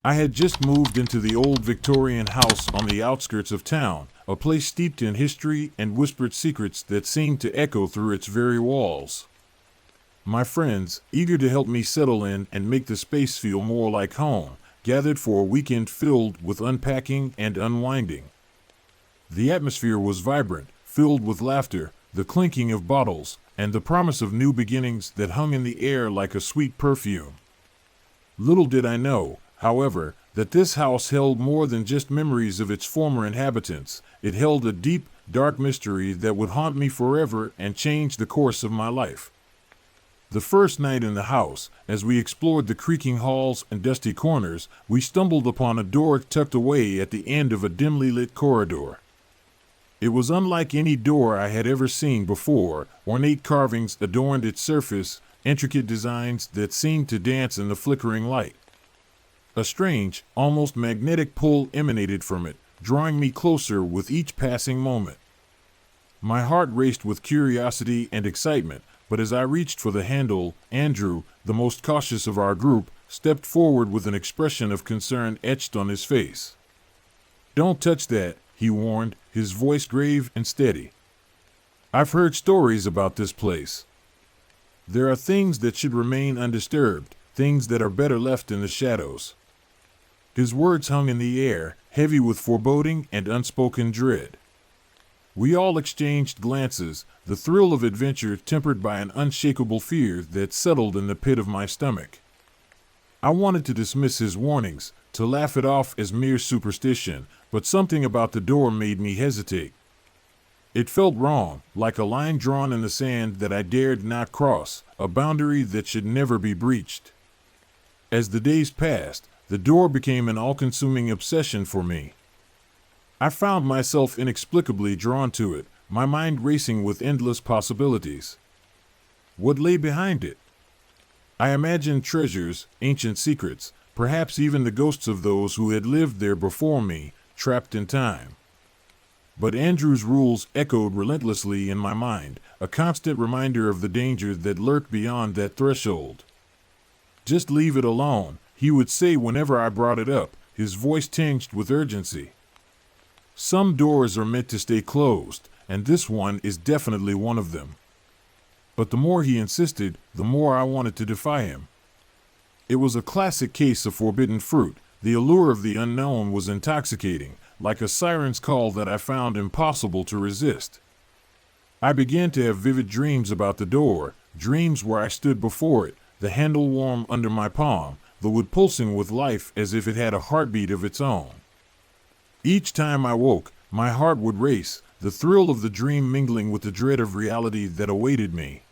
I had just moved into the old Victorian house on the outskirts of town, a place steeped in history and whispered secrets that seemed to echo through its very walls. My friends, eager to help me settle in and make the space feel more like home, gathered for a weekend filled with unpacking and unwinding. The atmosphere was vibrant, filled with laughter, the clinking of bottles, and the promise of new beginnings that hung in the air like a sweet perfume. Little did I know, however, that this house held more than just memories of its former inhabitants. It held a deep, dark mystery that would haunt me forever and change the course of my life. The first night in the house, as we explored the creaking halls and dusty corners, we stumbled upon a door tucked away at the end of a dimly lit corridor. It was unlike any door I had ever seen before. Ornate carvings adorned its surface, intricate designs that seemed to dance in the flickering light. A strange, almost magnetic pull emanated from it, drawing me closer with each passing moment. My heart raced with curiosity and excitement, but as I reached for the handle, Andrew, the most cautious of our group, stepped forward with an expression of concern etched on his face. "Don't touch that," he warned, his voice grave and steady. "I've heard stories about this place. There are things that should remain undisturbed, things that are better left in the shadows." His words hung in the air, heavy with foreboding and unspoken dread. We all exchanged glances, the thrill of adventure tempered by an unshakable fear that settled in the pit of my stomach. I wanted to dismiss his warnings, to laugh it off as mere superstition, but something about the door made me hesitate. It felt wrong, like a line drawn in the sand that I dared not cross, a boundary that should never be breached. As the days passed, the door became an all-consuming obsession for me. I found myself inexplicably drawn to it, my mind racing with endless possibilities. What lay behind it? I imagined treasures, ancient secrets, perhaps even the ghosts of those who had lived there before me, trapped in time. But Andrew's rules echoed relentlessly in my mind, a constant reminder of the danger that lurked beyond that threshold. "Just leave it alone," he would say whenever I brought it up, his voice tinged with urgency. "Some doors are meant to stay closed, and this one is definitely one of them." But the more he insisted, the more I wanted to defy him. It was a classic case of forbidden fruit. The allure of the unknown was intoxicating, like a siren's call that I found impossible to resist. I began to have vivid dreams about the door, dreams where I stood before it, the handle warm under my palm, the wood pulsing with life as if it had a heartbeat of its own. Each time I woke, my heart would race, the thrill of the dream mingling with the dread of reality that awaited me.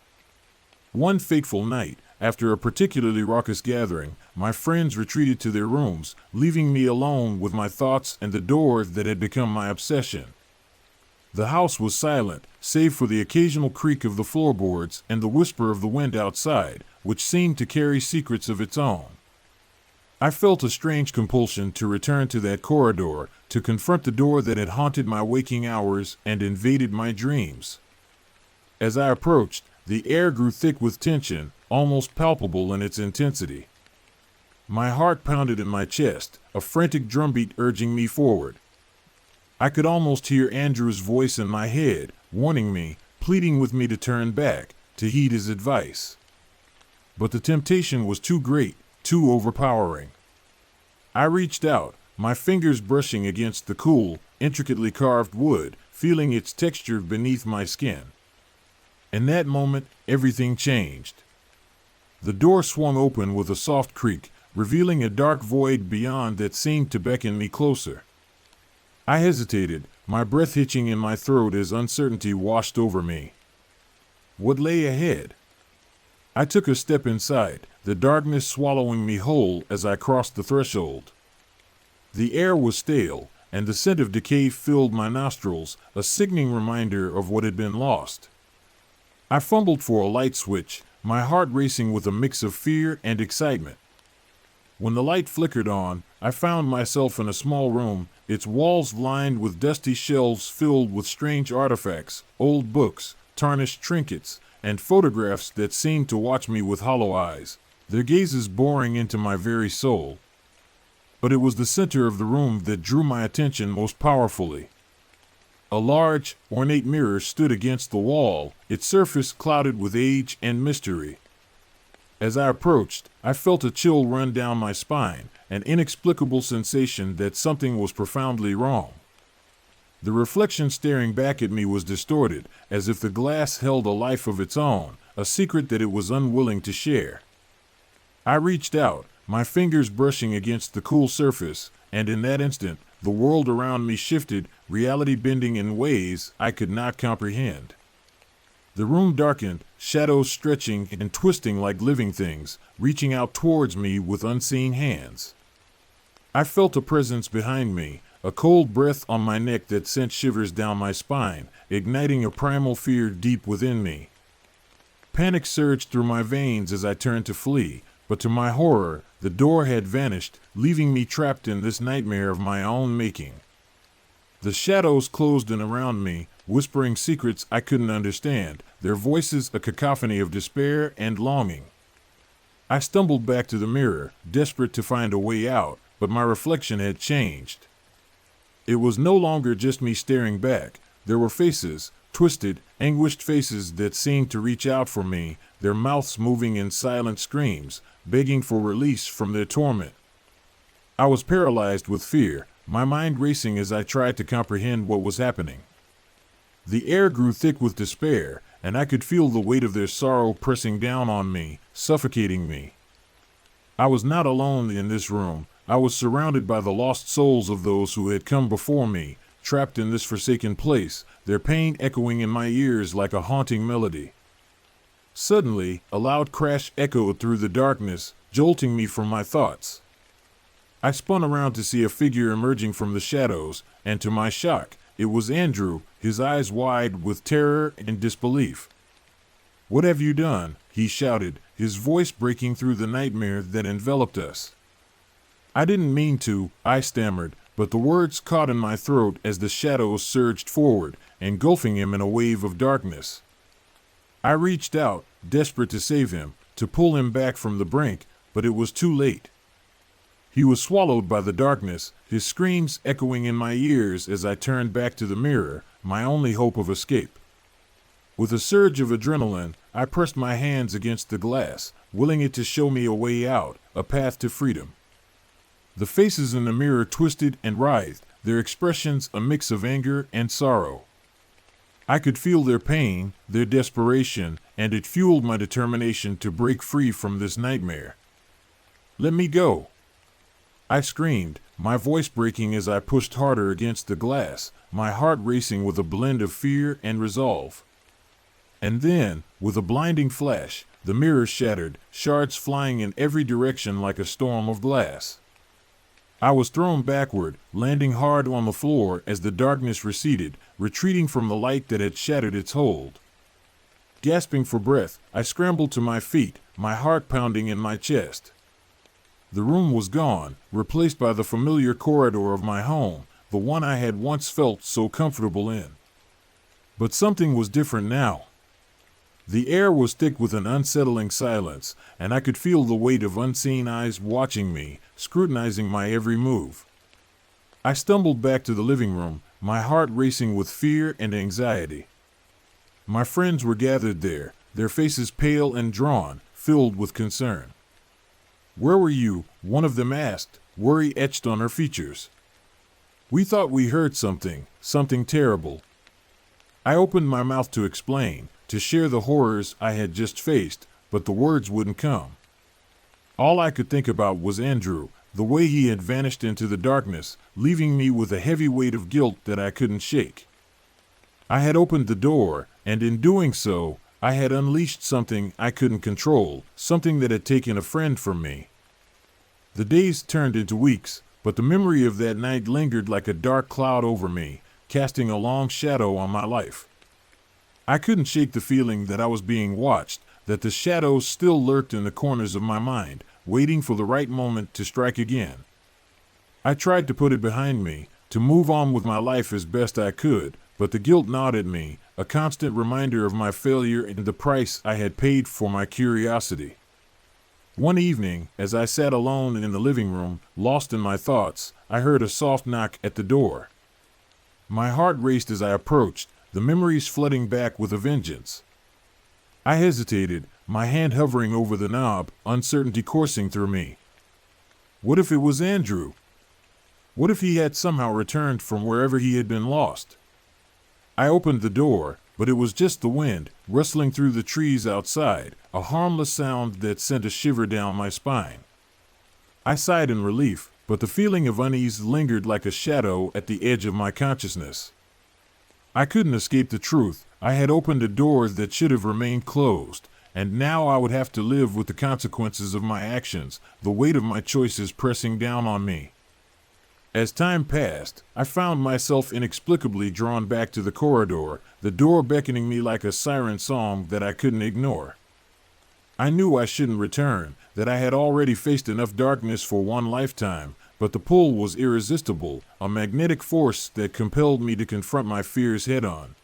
One fateful night, after a particularly raucous gathering, my friends retreated to their rooms, leaving me alone with my thoughts and the door that had become my obsession. The house was silent, save for the occasional creak of the floorboards and the whisper of the wind outside, which seemed to carry secrets of its own. I felt a strange compulsion to return to that corridor, to confront the door that had haunted my waking hours and invaded my dreams. As I approached, the air grew thick with tension, almost palpable in its intensity. My heart pounded in my chest, a frantic drumbeat urging me forward. I could almost hear Andrew's voice in my head, warning me, pleading with me to turn back, to heed his advice. But the temptation was too great, too overpowering. I reached out, my fingers brushing against the cool, intricately carved wood, feeling its texture beneath my skin. In that moment, everything changed. The door swung open with a soft creak, revealing a dark void beyond that seemed to beckon me closer. I hesitated, my breath hitching in my throat as uncertainty washed over me. What lay ahead? I took a step inside, the darkness swallowing me whole as I crossed the threshold. The air was stale, and the scent of decay filled my nostrils, a sickening reminder of what had been lost. I fumbled for a light switch, my heart racing with a mix of fear and excitement. When the light flickered on, I found myself in a small room, its walls lined with dusty shelves filled with strange artifacts, old books, tarnished trinkets, and photographs that seemed to watch me with hollow eyes, their gazes boring into my very soul. but it was the center of the room that drew my attention most powerfully. A large, ornate mirror stood against the wall, its surface clouded with age and mystery. As I approached, I felt a chill run down my spine, an inexplicable sensation that something was profoundly wrong. The reflection staring back at me was distorted, as if the glass held a life of its own, a secret that it was unwilling to share. I reached out, my fingers brushing against the cool surface, and in that instant, the world around me shifted, reality bending in ways I could not comprehend. The room darkened, shadows stretching and twisting like living things, reaching out towards me with unseen hands. I felt a presence behind me, a cold breath on my neck that sent shivers down my spine, igniting a primal fear deep within me. Panic surged through my veins as I turned to flee, but to my horror, the door had vanished, leaving me trapped in this nightmare of my own making. The shadows closed in around me, whispering secrets I couldn't understand, their voices a cacophony of despair and longing. I stumbled back to the mirror, desperate to find a way out, but my reflection had changed. It was no longer just me staring back. There were faces, twisted, anguished faces that seemed to reach out for me, their mouths moving in silent screams, begging for release from their torment. I was paralyzed with fear, my mind racing as I tried to comprehend what was happening. The air grew thick with despair, and I could feel the weight of their sorrow pressing down on me, suffocating me. I was not alone in this room. I was surrounded by the lost souls of those who had come before me, trapped in this forsaken place, their pain echoing in my ears like a haunting melody. Suddenly, a loud crash echoed through the darkness, jolting me from my thoughts. I spun around to see a figure emerging from the shadows, and to my shock, it was Andrew, his eyes wide with terror and disbelief. "What have you done?" he shouted, his voice breaking through the nightmare that enveloped us. "I didn't mean to," I stammered, but the words caught in my throat as the shadows surged forward, engulfing him in a wave of darkness. I reached out, desperate to save him, to pull him back from the brink, but it was too late. He was swallowed by the darkness, his screams echoing in my ears as I turned back to the mirror, my only hope of escape. With a surge of adrenaline, I pressed my hands against the glass, willing it to show me a way out, a path to freedom. The faces in the mirror twisted and writhed, their expressions a mix of anger and sorrow. I could feel their pain, their desperation, and it fueled my determination to break free from this nightmare. "Let me go!" I screamed, my voice breaking as I pushed harder against the glass, my heart racing with a blend of fear and resolve. And then, with a blinding flash, the mirror shattered, shards flying in every direction like a storm of glass. I was thrown backward, landing hard on the floor as the darkness receded, retreating from the light that had shattered its hold. Gasping for breath, I scrambled to my feet, my heart pounding in my chest. The room was gone, replaced by the familiar corridor of my home, the one I had once felt so comfortable in. But something was different now. The air was thick with an unsettling silence, and I could feel the weight of unseen eyes watching me, scrutinizing my every move. I stumbled back to the living room, my heart racing with fear and anxiety. My friends were gathered there, their faces pale and drawn, filled with concern. "Where were you?" one of them asked, worry etched on her features. "We thought we heard something terrible." I opened my mouth to explain, to share the horrors I had just faced, but the words wouldn't come. All I could think about was Andrew, the way he had vanished into the darkness, leaving me with a heavy weight of guilt that I couldn't shake. I had opened the door, and in doing so, I had unleashed something I couldn't control, something that had taken a friend from me. The days turned into weeks, but the memory of that night lingered like a dark cloud over me, casting a long shadow on my life. I couldn't shake the feeling that I was being watched, that the shadows still lurked in the corners of my mind, waiting for the right moment to strike again. I tried to put it behind me, to move on with my life as best I could, but the guilt gnawed at me, a constant reminder of my failure and the price I had paid for my curiosity. One evening, as I sat alone in the living room, lost in my thoughts, I heard a soft knock at the door. My heart raced as I approached, the memories flooding back with a vengeance. I hesitated, my hand hovering over the knob, uncertainty coursing through me. What if it was Andrew? What if he had somehow returned from wherever he had been lost? I opened the door, but it was just the wind, rustling through the trees outside, a harmless sound that sent a shiver down my spine. I sighed in relief, but the feeling of unease lingered like a shadow at the edge of my consciousness. I couldn't escape the truth. I had opened a door that should have remained closed, and now I would have to live with the consequences of my actions, the weight of my choices pressing down on me. As time passed, I found myself inexplicably drawn back to the corridor, the door beckoning me like a siren song that I couldn't ignore. I knew I shouldn't return, that I had already faced enough darkness for one lifetime, but the pull was irresistible, a magnetic force that compelled me to confront my fears head-on.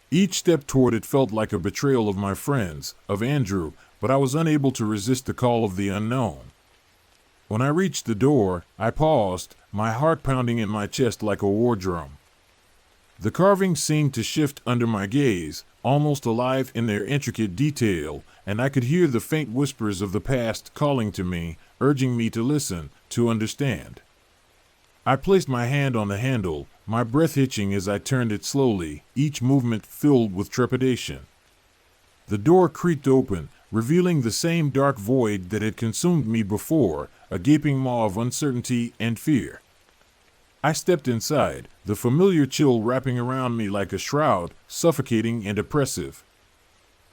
Each step toward it felt like a betrayal of my friends, of Andrew, but I was unable to resist the call of the unknown. When I reached the door, I paused, my heart pounding in my chest like a war drum. The carvings seemed to shift under my gaze, almost alive in their intricate detail, and I could hear the faint whispers of the past calling to me, urging me to listen, to understand. I placed my hand on the handle, my breath hitching as I turned it slowly, each movement filled with trepidation. The door creaked open, revealing the same dark void that had consumed me before, a gaping maw of uncertainty and fear. I stepped inside, the familiar chill wrapping around me like a shroud, suffocating and oppressive.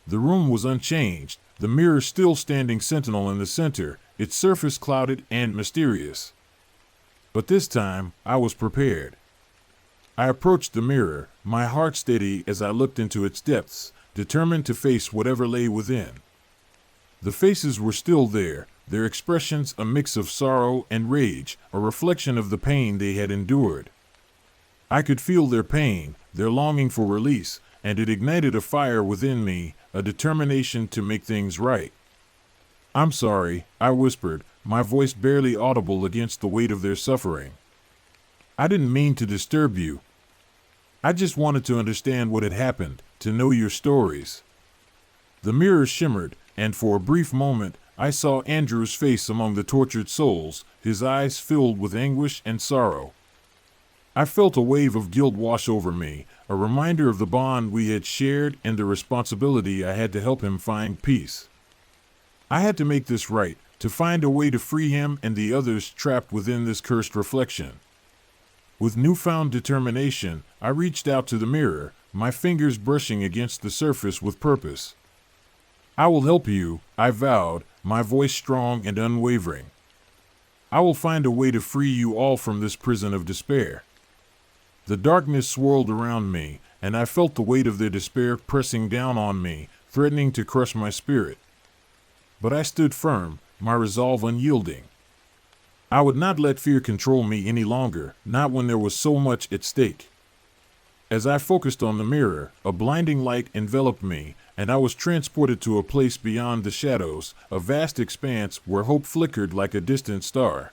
The room was unchanged, the mirror still standing sentinel in the center, its surface clouded and mysterious. But this time, I was prepared. I approached the mirror, my heart steady as I looked into its depths, determined to face whatever lay within. The faces were still there, their expressions a mix of sorrow and rage, a reflection of the pain they had endured. I could feel their pain, their longing for release, and it ignited a fire within me, a determination to make things right. "I'm sorry," I whispered, my voice barely audible against the weight of their suffering. "I didn't mean to disturb you. I just wanted to understand what had happened, to know your stories." The mirror shimmered, and for a brief moment, I saw Andrew's face among the tortured souls, his eyes filled with anguish and sorrow. I felt a wave of guilt wash over me, a reminder of the bond we had shared and the responsibility I had to help him find peace. I had to make this right, to find a way to free him and the others trapped within this cursed reflection. With newfound determination, I reached out to the mirror, my fingers brushing against the surface with purpose. "I will help you," I vowed, my voice strong and unwavering. "I will find a way to free you all from this prison of despair." The darkness swirled around me, and I felt the weight of their despair pressing down on me, threatening to crush my spirit. But I stood firm, my resolve unyielding. I would not let fear control me any longer, not when there was so much at stake. As I focused on the mirror, a blinding light enveloped me, and I was transported to a place beyond the shadows, a vast expanse where hope flickered like a distant star.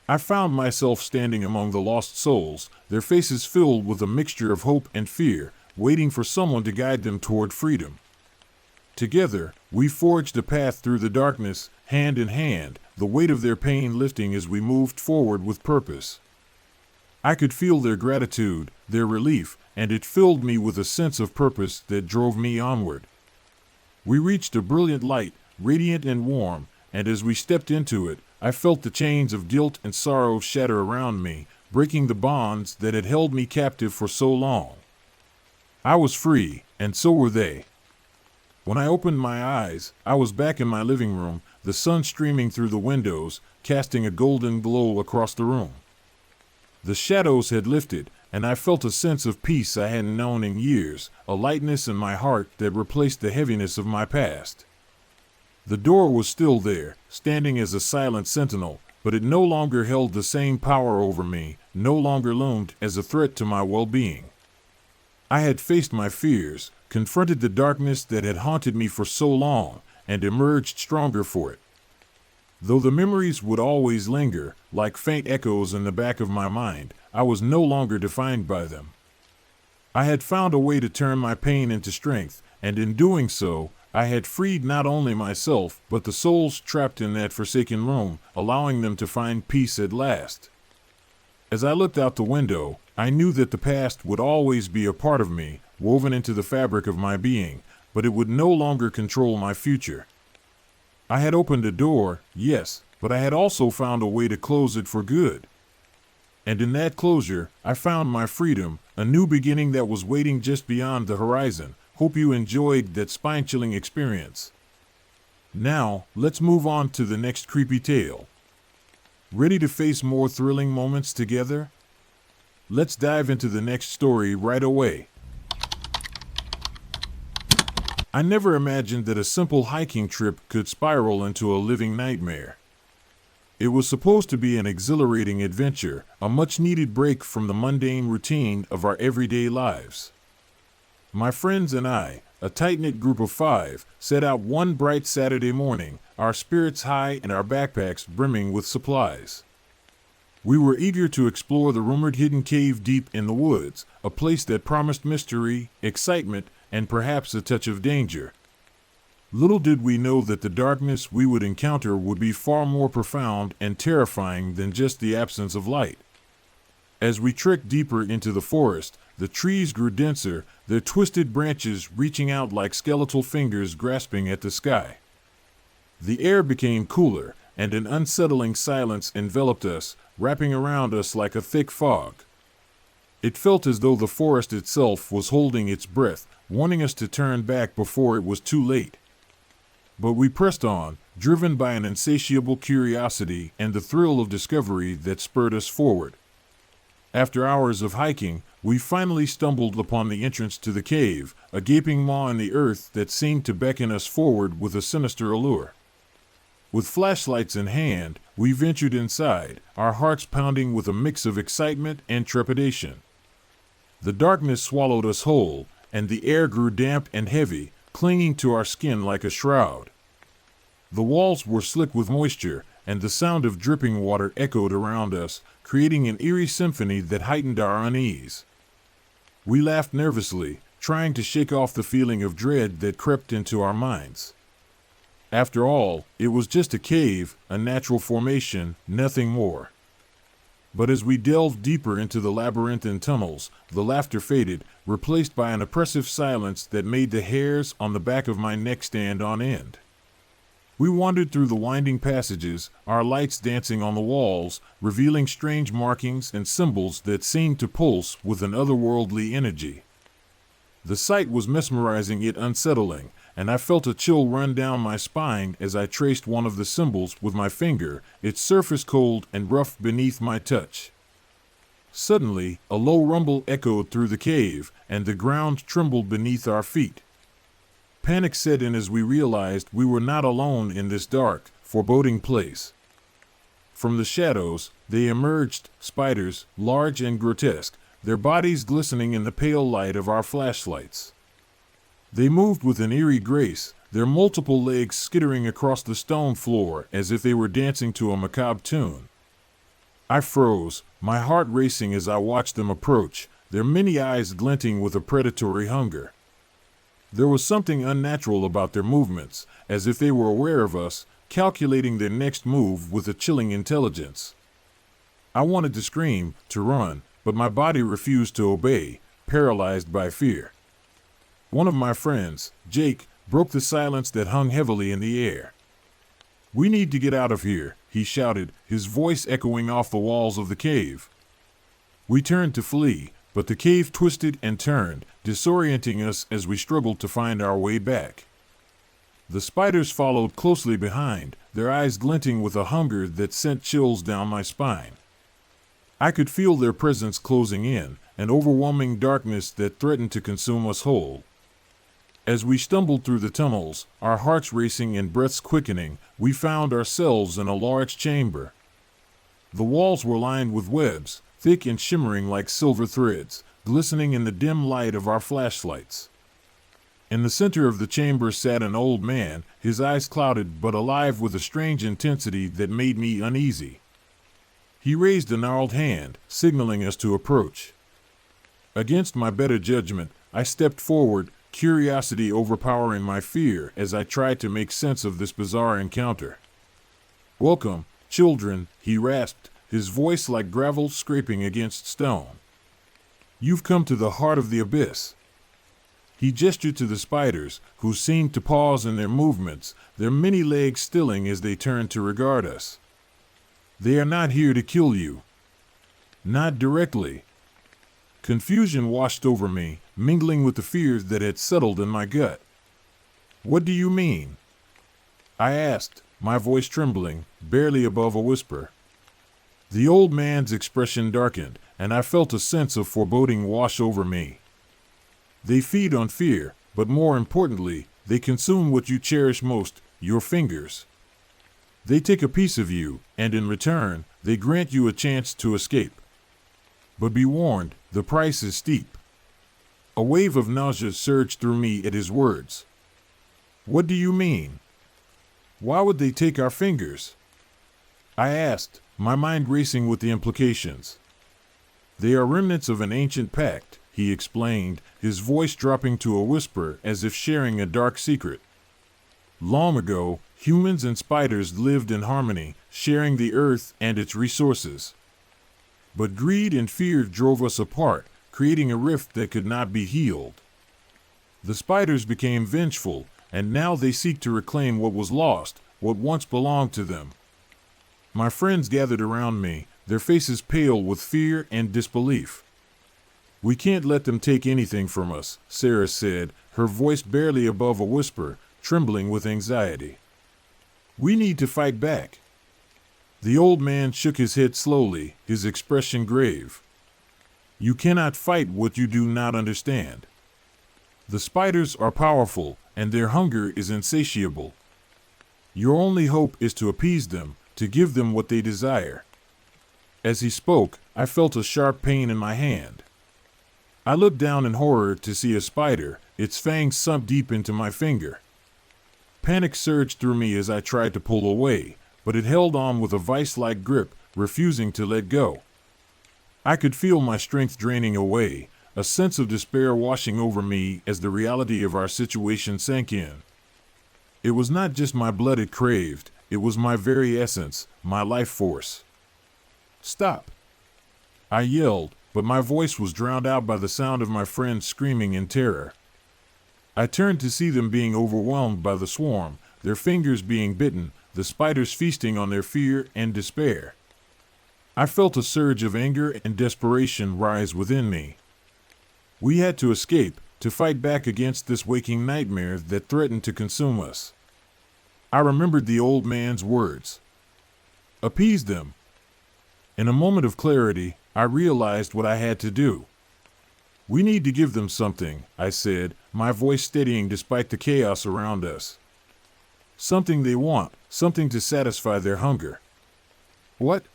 I found myself standing among the lost souls, their faces filled with a mixture of hope and fear, waiting for someone to guide them toward freedom. Together, we forged a path through the darkness, hand in hand, the weight of their pain lifting as we moved forward with purpose. I could feel their gratitude, their relief, and it filled me with a sense of purpose that drove me onward. We reached a brilliant light, radiant and warm, and as we stepped into it, I felt the chains of guilt and sorrow shatter around me, breaking the bonds that had held me captive for so long. I was free, and so were they. When I opened my eyes, I was back in my living room, the sun streaming through the windows, casting a golden glow across the room. The shadows had lifted, and I felt a sense of peace I hadn't known in years, a lightness in my heart that replaced the heaviness of my past. The door was still there, standing as a silent sentinel, but it no longer held the same power over me, no longer loomed as a threat to my well-being. I had faced my fears, confronted the darkness that had haunted me for so long, and emerged stronger for it. Though the memories would always linger, like faint echoes in the back of my mind, I was no longer defined by them. I had found a way to turn my pain into strength, and in doing so, I had freed not only myself, but the souls trapped in that forsaken room, allowing them to find peace at last. As I looked out the window, I knew that the past would always be a part of me, woven into the fabric of my being, but it would no longer control my future. I had opened a door, yes, but I had also found a way to close it for good. And in that closure, I found my freedom, a new beginning that was waiting just beyond the horizon. Hope you enjoyed that spine-chilling experience. Now, let's move on to the next creepy tale. Ready to face more thrilling moments together? Let's dive into the next story right away. I never imagined that a simple hiking trip could spiral into a living nightmare. It was supposed to be an exhilarating adventure, a much-needed break from the mundane routine of our everyday lives. My friends and I, a tight-knit group of 5, set out one bright Saturday morning, our spirits high and our backpacks brimming with supplies. We were eager to explore the rumored hidden cave deep in the woods, a place that promised mystery, excitement, and perhaps a touch of danger. Little did we know that the darkness we would encounter would be far more profound and terrifying than just the absence of light. As we trekked deeper into the forest, the trees grew denser, their twisted branches reaching out like skeletal fingers grasping at the sky. The air became cooler, and an unsettling silence enveloped us, wrapping around us like a thick fog. It felt as though the forest itself was holding its breath, wanting us to turn back before it was too late. But we pressed on, driven by an insatiable curiosity and the thrill of discovery that spurred us forward. After hours of hiking, we finally stumbled upon the entrance to the cave, a gaping maw in the earth that seemed to beckon us forward with a sinister allure. With flashlights in hand, we ventured inside, our hearts pounding with a mix of excitement and trepidation. The darkness swallowed us whole, and the air grew damp and heavy, clinging to our skin like a shroud. The walls were slick with moisture, and the sound of dripping water echoed around us, creating an eerie symphony that heightened our unease. We laughed nervously, trying to shake off the feeling of dread that crept into our minds. After all, it was just a cave, a natural formation, nothing more. But as we delved deeper into the labyrinthine tunnels, the laughter faded, replaced by an oppressive silence that made the hairs on the back of my neck stand on end. We wandered through the winding passages, our lights dancing on the walls, revealing strange markings and symbols that seemed to pulse with an otherworldly energy. The sight was mesmerizing yet unsettling, and I felt a chill run down my spine as I traced one of the symbols with my finger, its surface cold and rough beneath my touch. Suddenly, a low rumble echoed through the cave, and the ground trembled beneath our feet. Panic set in as we realized we were not alone in this dark, foreboding place. From the shadows, they emerged, spiders, large and grotesque, their bodies glistening in the pale light of our flashlights. They moved with an eerie grace, their multiple legs skittering across the stone floor as if they were dancing to a macabre tune. I froze, my heart racing as I watched them approach, their many eyes glinting with a predatory hunger. There was something unnatural about their movements, as if they were aware of us, calculating their next move with a chilling intelligence. I wanted to scream, to run, but my body refused to obey, paralyzed by fear. One of my friends, Jake, broke the silence that hung heavily in the air. "We need to get out of here," he shouted, his voice echoing off the walls of the cave. We turned to flee, but the cave twisted and turned, disorienting us as we struggled to find our way back. The spiders followed closely behind, their eyes glinting with a hunger that sent chills down my spine. I could feel their presence closing in, an overwhelming darkness that threatened to consume us whole. As we stumbled through the tunnels, our hearts racing and breaths quickening, we found ourselves in a large chamber. The walls were lined with webs, thick and shimmering like silver threads, glistening in the dim light of our flashlights. In the center of the chamber sat an old man, his eyes clouded but alive with a strange intensity that made me uneasy. He raised a gnarled hand, signaling us to approach. Against my better judgment, I stepped forward, curiosity overpowering my fear as I tried to make sense of this bizarre encounter. "Welcome, children," he rasped, his voice like gravel scraping against stone. "You've come to the heart of the abyss." He gestured to the spiders, who seemed to pause in their movements, their many legs stilling as they turned to regard us. "They are not here to kill you." "Not directly." Confusion washed over me, mingling with the fears that had settled in my gut. "What do you mean?" I asked, my voice trembling, barely above a whisper. The old man's expression darkened, and I felt a sense of foreboding wash over me. "They feed on fear, but more importantly, they consume what you cherish most, your fingers. They take a piece of you, and in return, they grant you a chance to escape. But be warned, the price is steep." A wave of nausea surged through me at his words. "What do you mean? Why would they take our fingers?" I asked, my mind racing with the implications. "They are remnants of an ancient pact," he explained, his voice dropping to a whisper as if sharing a dark secret. "Long ago, humans and spiders lived in harmony, sharing the earth and its resources. But greed and fear drove us apart, creating a rift that could not be healed. The spiders became vengeful, and now they seek to reclaim what was lost, what once belonged to them." My friends gathered around me, their faces pale with fear and disbelief. "We can't let them take anything from us," Sarah said, her voice barely above a whisper, trembling with anxiety. "We need to fight back." The old man shook his head slowly, his expression grave. "You cannot fight what you do not understand. The spiders are powerful, and their hunger is insatiable. Your only hope is to appease them, to give them what they desire." As he spoke, I felt a sharp pain in my hand. I looked down in horror to see a spider, its fangs sunk deep into my finger. Panic surged through me as I tried to pull away, but it held on with a vice-like grip, refusing to let go. I could feel my strength draining away, a sense of despair washing over me as the reality of our situation sank in. It was not just my blood it craved, it was my very essence, my life force. "Stop!" I yelled, but my voice was drowned out by the sound of my friends screaming in terror. I turned to see them being overwhelmed by the swarm, their fingers being bitten, the spiders feasting on their fear and despair. I felt a surge of anger and desperation rise within me. We had to escape, to fight back against this waking nightmare that threatened to consume us. I remembered the old man's words. "Appease them." In a moment of clarity, I realized what I had to do. "We need to give them something," I said, my voice steadying despite the chaos around us. "Something they want, something to satisfy their hunger." "What?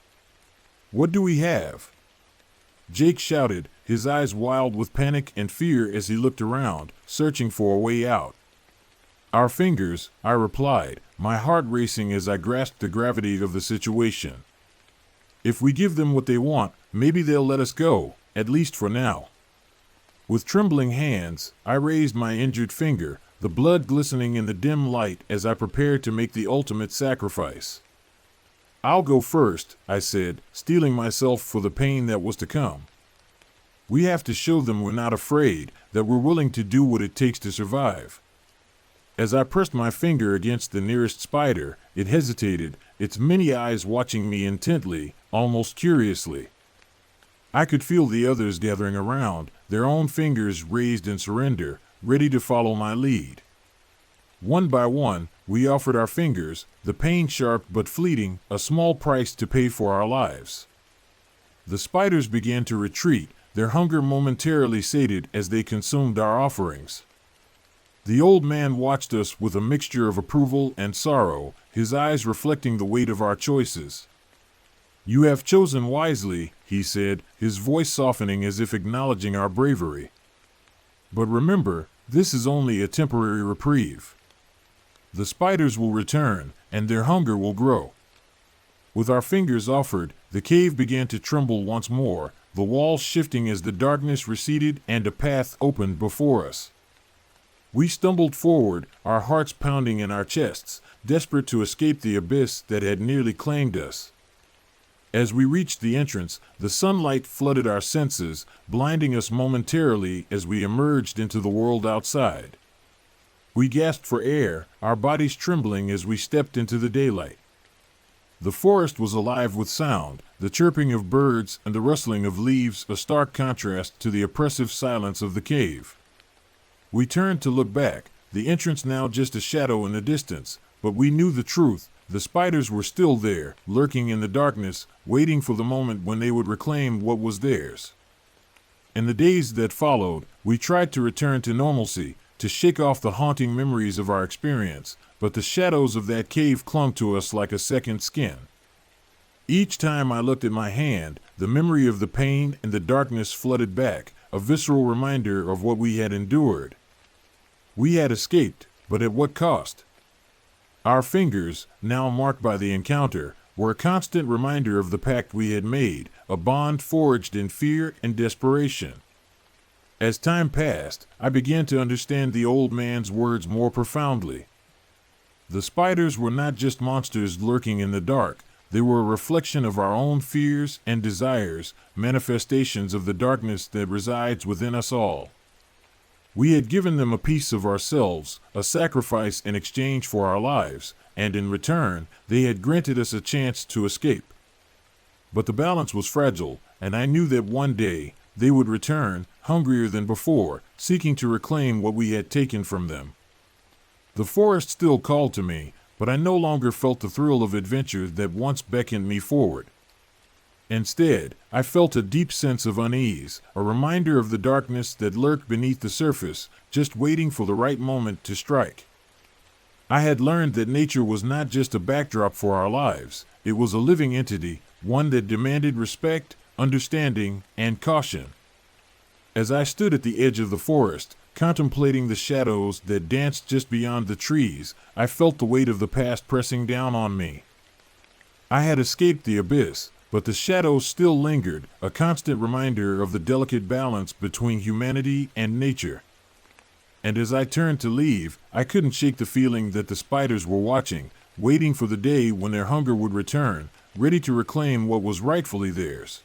What do we have?" Jake shouted, his eyes wild with panic and fear as he looked around, searching for a way out. "Our fingers," I replied, my heart racing as I grasped the gravity of the situation. "If we give them what they want, maybe they'll let us go, at least for now." With trembling hands, I raised my injured finger, the blood glistening in the dim light as I prepared to make the ultimate sacrifice. "I'll go first," I said, steeling myself for the pain that was to come. "We have to show them we're not afraid, that we're willing to do what it takes to survive." As I pressed my finger against the nearest spider, it hesitated, its many eyes watching me intently, almost curiously. I could feel the others gathering around, their own fingers raised in surrender, ready to follow my lead. One by one, we offered our fingers, the pain sharp but fleeting, a small price to pay for our lives. The spiders began to retreat, their hunger momentarily sated as they consumed our offerings. The old man watched us with a mixture of approval and sorrow, his eyes reflecting the weight of our choices. "You have chosen wisely," he said, his voice softening as if acknowledging our bravery. "But remember, This is only a temporary reprieve. The spiders will return, and their hunger will grow. With our fingers offered, the cave began to tremble once more, the walls shifting as the darkness receded and a path opened before us. We stumbled forward, our hearts pounding in our chests, desperate to escape the abyss that had nearly claimed us. As we reached the entrance, the sunlight flooded our senses, blinding us momentarily as we emerged into the world outside. We gasped for air, our bodies trembling as we stepped into the daylight. The forest was alive with sound, the chirping of birds and the rustling of leaves, a stark contrast to the oppressive silence of the cave. We turned to look back, the entrance now just a shadow in the distance, but we knew the truth. The spiders were still there, lurking in the darkness, waiting for the moment when they would reclaim what was theirs. In the days that followed, we tried to return to normalcy, to shake off the haunting memories of our experience, but the shadows of that cave clung to us like a second skin. Each time I looked at my hand, the memory of the pain and the darkness flooded back, a visceral reminder of what we had endured. We had escaped, but at what cost? Our fingers, now marked by the encounter, were a constant reminder of the pact we had made, a bond forged in fear and desperation. As time passed, I began to understand the old man's words more profoundly. The spiders were not just monsters lurking in the dark, they were a reflection of our own fears and desires, manifestations of the darkness that resides within us all. We had given them a piece of ourselves, a sacrifice in exchange for our lives, and in return, they had granted us a chance to escape. But the balance was fragile, and I knew that one day, they would return, hungrier than before, seeking to reclaim what we had taken from them. The forest still called to me, but I no longer felt the thrill of adventure that once beckoned me forward. Instead, I felt a deep sense of unease, a reminder of the darkness that lurked beneath the surface, just waiting for the right moment to strike. I had learned that nature was not just a backdrop for our lives, it was a living entity, one that demanded respect, understanding, and caution. As I stood at the edge of the forest, contemplating the shadows that danced just beyond the trees, I felt the weight of the past pressing down on me. I had escaped the abyss, but the shadows still lingered, a constant reminder of the delicate balance between humanity and nature. And as I turned to leave, I couldn't shake the feeling that the spiders were watching, waiting for the day when their hunger would return, ready to reclaim what was rightfully theirs.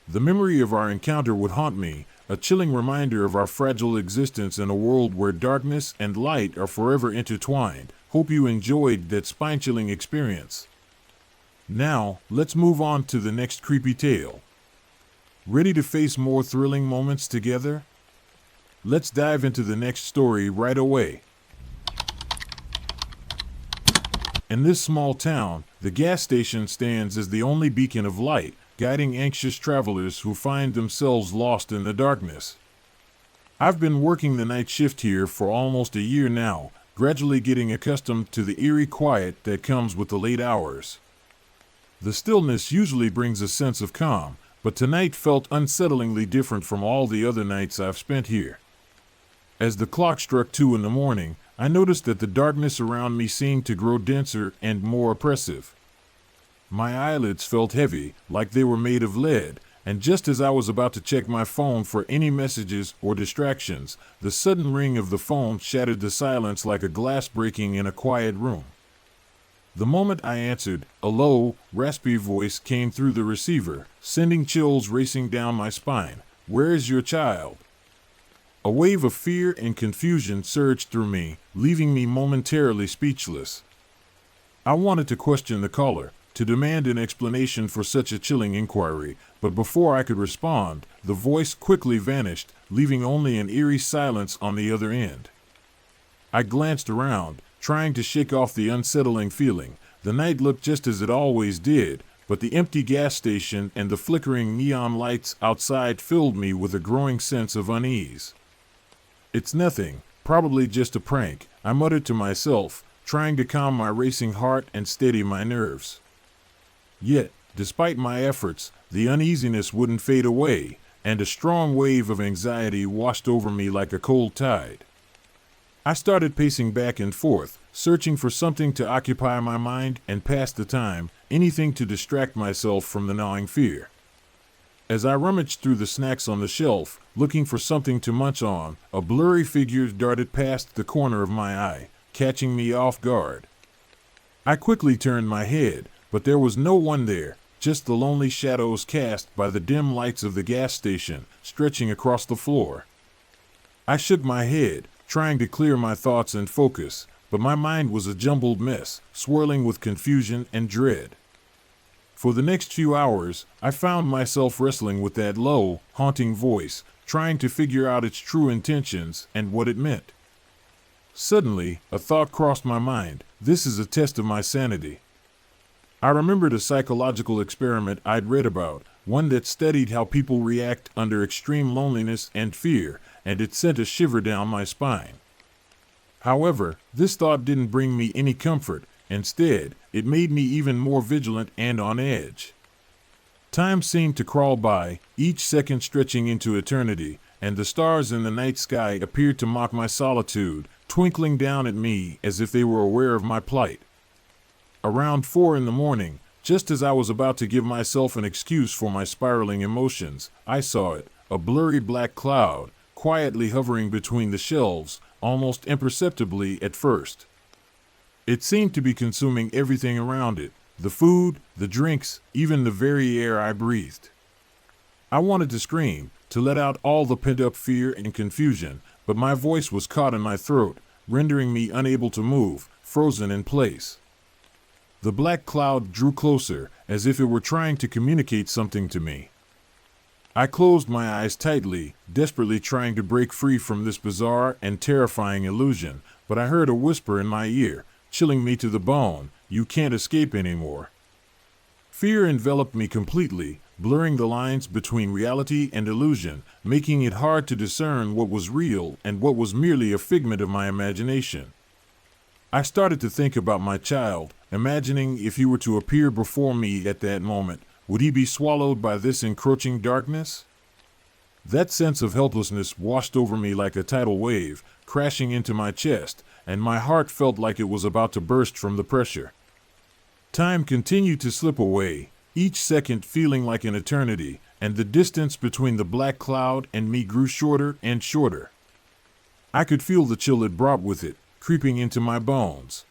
The memory of our encounter would haunt me, a chilling reminder of our fragile existence in a world where darkness and light are forever intertwined. Hope you enjoyed that spine-chilling experience. Now, let's move on to the next creepy tale. Ready to face more thrilling moments together? Let's dive into the next story right away. In this small town, the gas station stands as the only beacon of light, guiding anxious travelers who find themselves lost in the darkness. I've been working the night shift here for almost a year now, gradually getting accustomed to the eerie quiet that comes with the late hours. The stillness usually brings a sense of calm, but tonight felt unsettlingly different from all the other nights I've spent here. As the clock struck 2 in the morning, I noticed that the darkness around me seemed to grow denser and more oppressive. My eyelids felt heavy, like they were made of lead, and just as I was about to check my phone for any messages or distractions, the sudden ring of the phone shattered the silence like a glass breaking in a quiet room. The moment I answered, a low, raspy voice came through the receiver, sending chills racing down my spine. "Where is your child?" A wave of fear and confusion surged through me, leaving me momentarily speechless. I wanted to question the caller, to demand an explanation for such a chilling inquiry, but before I could respond, the voice quickly vanished, leaving only an eerie silence on the other end. I glanced around, trying to shake off the unsettling feeling. The night looked just as it always did, but the empty gas station and the flickering neon lights outside filled me with a growing sense of unease. "It's nothing, probably just a prank," I muttered to myself, trying to calm my racing heart and steady my nerves. Yet, despite my efforts, the uneasiness wouldn't fade away. and a strong wave of anxiety washed over me like a cold tide. I started pacing back and forth, searching for something to occupy my mind and pass the time, anything to distract myself from the gnawing fear. As I rummaged through the snacks on the shelf, looking for something to munch on, a blurry figure darted past the corner of my eye, catching me off guard. I quickly turned my head, but there was no one there, just the lonely shadows cast by the dim lights of the gas station, stretching across the floor. I shook my head, trying to clear my thoughts and focus, but my mind was a jumbled mess, swirling with confusion and dread. For the next few hours, I found myself wrestling with that low, haunting voice, trying to figure out its true intentions and what it meant. Suddenly, a thought crossed my mind. This is a test of my sanity. I remembered a psychological experiment I'd read about, one that studied how people react under extreme loneliness and fear, and it sent a shiver down my spine. However, this thought didn't bring me any comfort. Instead, it made me even more vigilant and on edge. Time seemed to crawl by, each second stretching into eternity, and the stars in the night sky appeared to mock my solitude, twinkling down at me as if they were aware of my plight. Around 4 a.m, just as I was about to give myself an excuse for my spiraling emotions, I saw it, a blurry black cloud, quietly hovering between the shelves, almost imperceptibly at first. It seemed to be consuming everything around it, the food, the drinks, even the very air I breathed. I wanted to scream, to let out all the pent-up fear and confusion, but my voice was caught in my throat, rendering me unable to move, frozen in place. The black cloud drew closer, as if it were trying to communicate something to me. I closed my eyes tightly, desperately trying to break free from this bizarre and terrifying illusion, but I heard a whisper in my ear, chilling me to the bone. You can't escape anymore. Fear enveloped me completely, blurring the lines between reality and illusion, making it hard to discern what was real and what was merely a figment of my imagination. I started to think about my child, imagining if he were to appear before me at that moment, would he be swallowed by this encroaching darkness? That sense of helplessness washed over me like a tidal wave, crashing into my chest, and my heart felt like it was about to burst from the pressure. Time continued to slip away, each second feeling like an eternity, and the distance between the black cloud and me grew shorter and shorter. I could feel the chill it brought with it, creeping into my bones.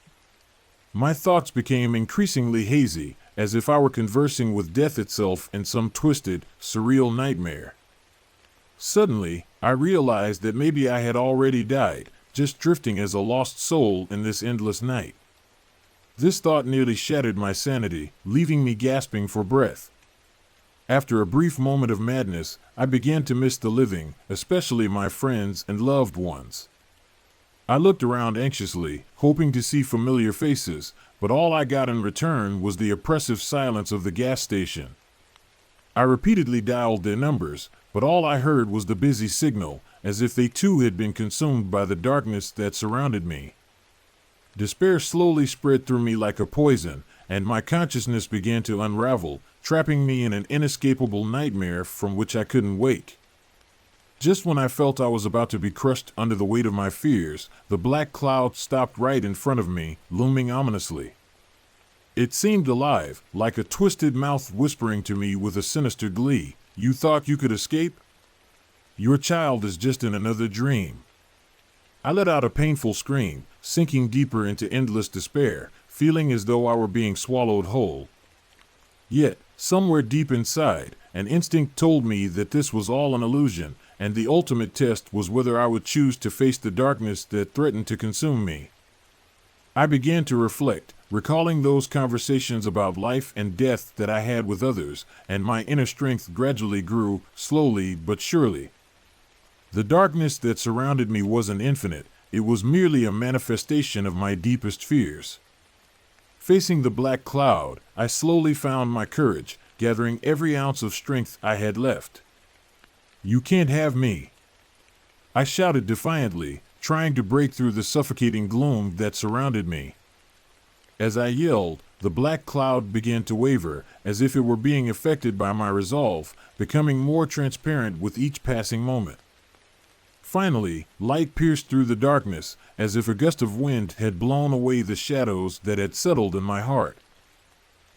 My thoughts became increasingly hazy, as if I were conversing with death itself in some twisted, surreal nightmare. Suddenly, I realized that maybe I had already died, just drifting as a lost soul in this endless night. This thought nearly shattered my sanity, leaving me gasping for breath. After a brief moment of madness, I began to miss the living, especially my friends and loved ones. I looked around anxiously, hoping to see familiar faces, but all I got in return was the oppressive silence of the gas station. I repeatedly dialed their numbers, but all I heard was the busy signal, as if they too had been consumed by the darkness that surrounded me. Despair slowly spread through me like a poison, and my consciousness began to unravel, trapping me in an inescapable nightmare from which I couldn't wake. Just when I felt I was about to be crushed under the weight of my fears, the black cloud stopped right in front of me, looming ominously. It seemed alive, like a twisted mouth whispering to me with a sinister glee, "You thought you could escape? Your child is just in another dream." I let out a painful scream, sinking deeper into endless despair, feeling as though I were being swallowed whole. Yet, somewhere deep inside, an instinct told me that this was all an illusion, and the ultimate test was whether I would choose to face the darkness that threatened to consume me. I began to reflect, recalling those conversations about life and death that I had with others, and my inner strength gradually grew, slowly but surely. The darkness that surrounded me wasn't infinite, it was merely a manifestation of my deepest fears. Facing the black cloud, I slowly found my courage, gathering every ounce of strength I had left. "You can't have me," I shouted defiantly, trying to break through the suffocating gloom that surrounded me. As I yelled, the black cloud began to waver, as if it were being affected by my resolve, becoming more transparent with each passing moment. Finally, light pierced through the darkness, as if a gust of wind had blown away the shadows that had settled in my heart.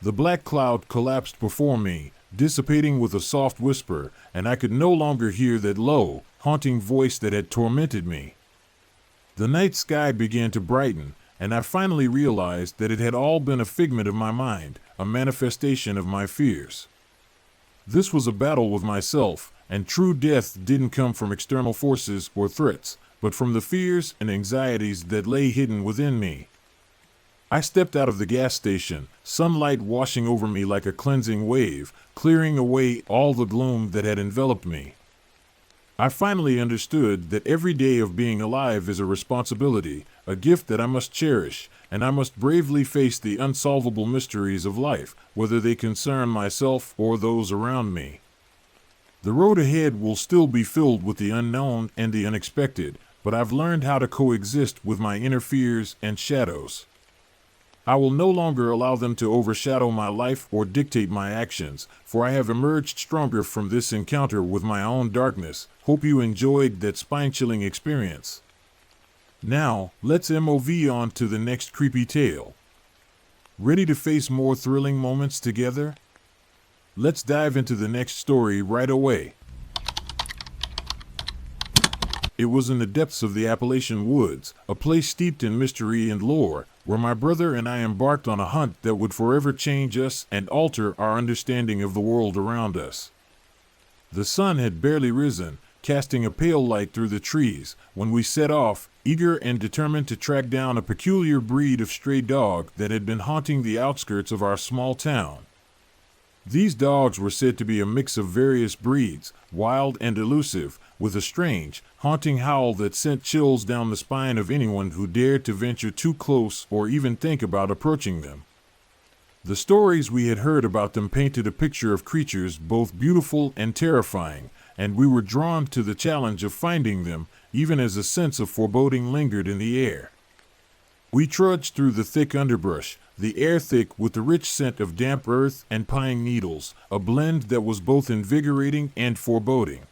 The black cloud collapsed before me, dissipating with a soft whisper, and I could no longer hear that low, haunting voice that had tormented me. The night sky began to brighten, and I finally realized that it had all been a figment of my mind, a manifestation of my fears. This was a battle with myself, and true death didn't come from external forces or threats, but from the fears and anxieties that lay hidden within me. I stepped out of the gas station, sunlight washing over me like a cleansing wave, clearing away all the gloom that had enveloped me. I finally understood that every day of being alive is a responsibility, a gift that I must cherish, and I must bravely face the unsolvable mysteries of life, whether they concern myself or those around me. The road ahead will still be filled with the unknown and the unexpected, but I've learned how to coexist with my inner fears and shadows. I will no longer allow them to overshadow my life or dictate my actions, for I have emerged stronger from this encounter with my own darkness. Hope you enjoyed that spine-chilling experience. Now, let's MOV on to the next creepy tale. Ready to face more thrilling moments together? Let's dive into the next story right away. It was in the depths of the Appalachian woods, a place steeped in mystery and lore, where my brother and I embarked on a hunt that would forever change us and alter our understanding of the world around us. The sun had barely risen, casting a pale light through the trees, when we set off, eager and determined to track down a peculiar breed of stray dog that had been haunting the outskirts of our small town. These dogs were said to be a mix of various breeds, wild and elusive, with a strange, haunting howl that sent chills down the spine of anyone who dared to venture too close or even think about approaching them. The stories we had heard about them painted a picture of creatures both beautiful and terrifying, and we were drawn to the challenge of finding them, even as a sense of foreboding lingered in the air. We trudged through the thick underbrush, the air thick with the rich scent of damp earth and pine needles, a blend that was both invigorating and foreboding.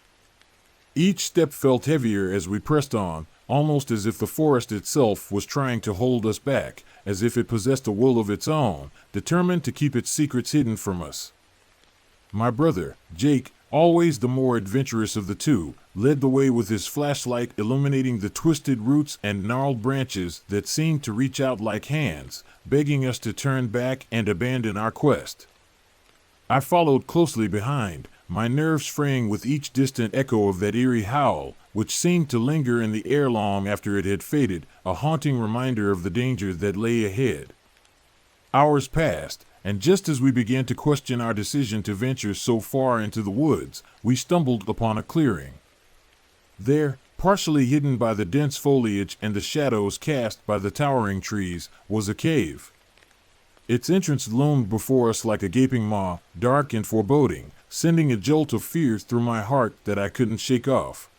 Each step felt heavier as we pressed on, almost as if the forest itself was trying to hold us back, as if it possessed a will of its own, determined to keep its secrets hidden from us. My brother, Jake, always the more adventurous of the two, led the way with his flashlight illuminating the twisted roots and gnarled branches that seemed to reach out like hands, begging us to turn back and abandon our quest. I followed closely behind, my nerves fraying with each distant echo of that eerie howl, which seemed to linger in the air long after it had faded, a haunting reminder of the danger that lay ahead. Hours passed, and just as we began to question our decision to venture so far into the woods, we stumbled upon a clearing. There, partially hidden by the dense foliage and the shadows cast by the towering trees, was a cave. Its entrance loomed before us like a gaping maw, dark and foreboding, sending a jolt of fear through my heart that I couldn't shake off.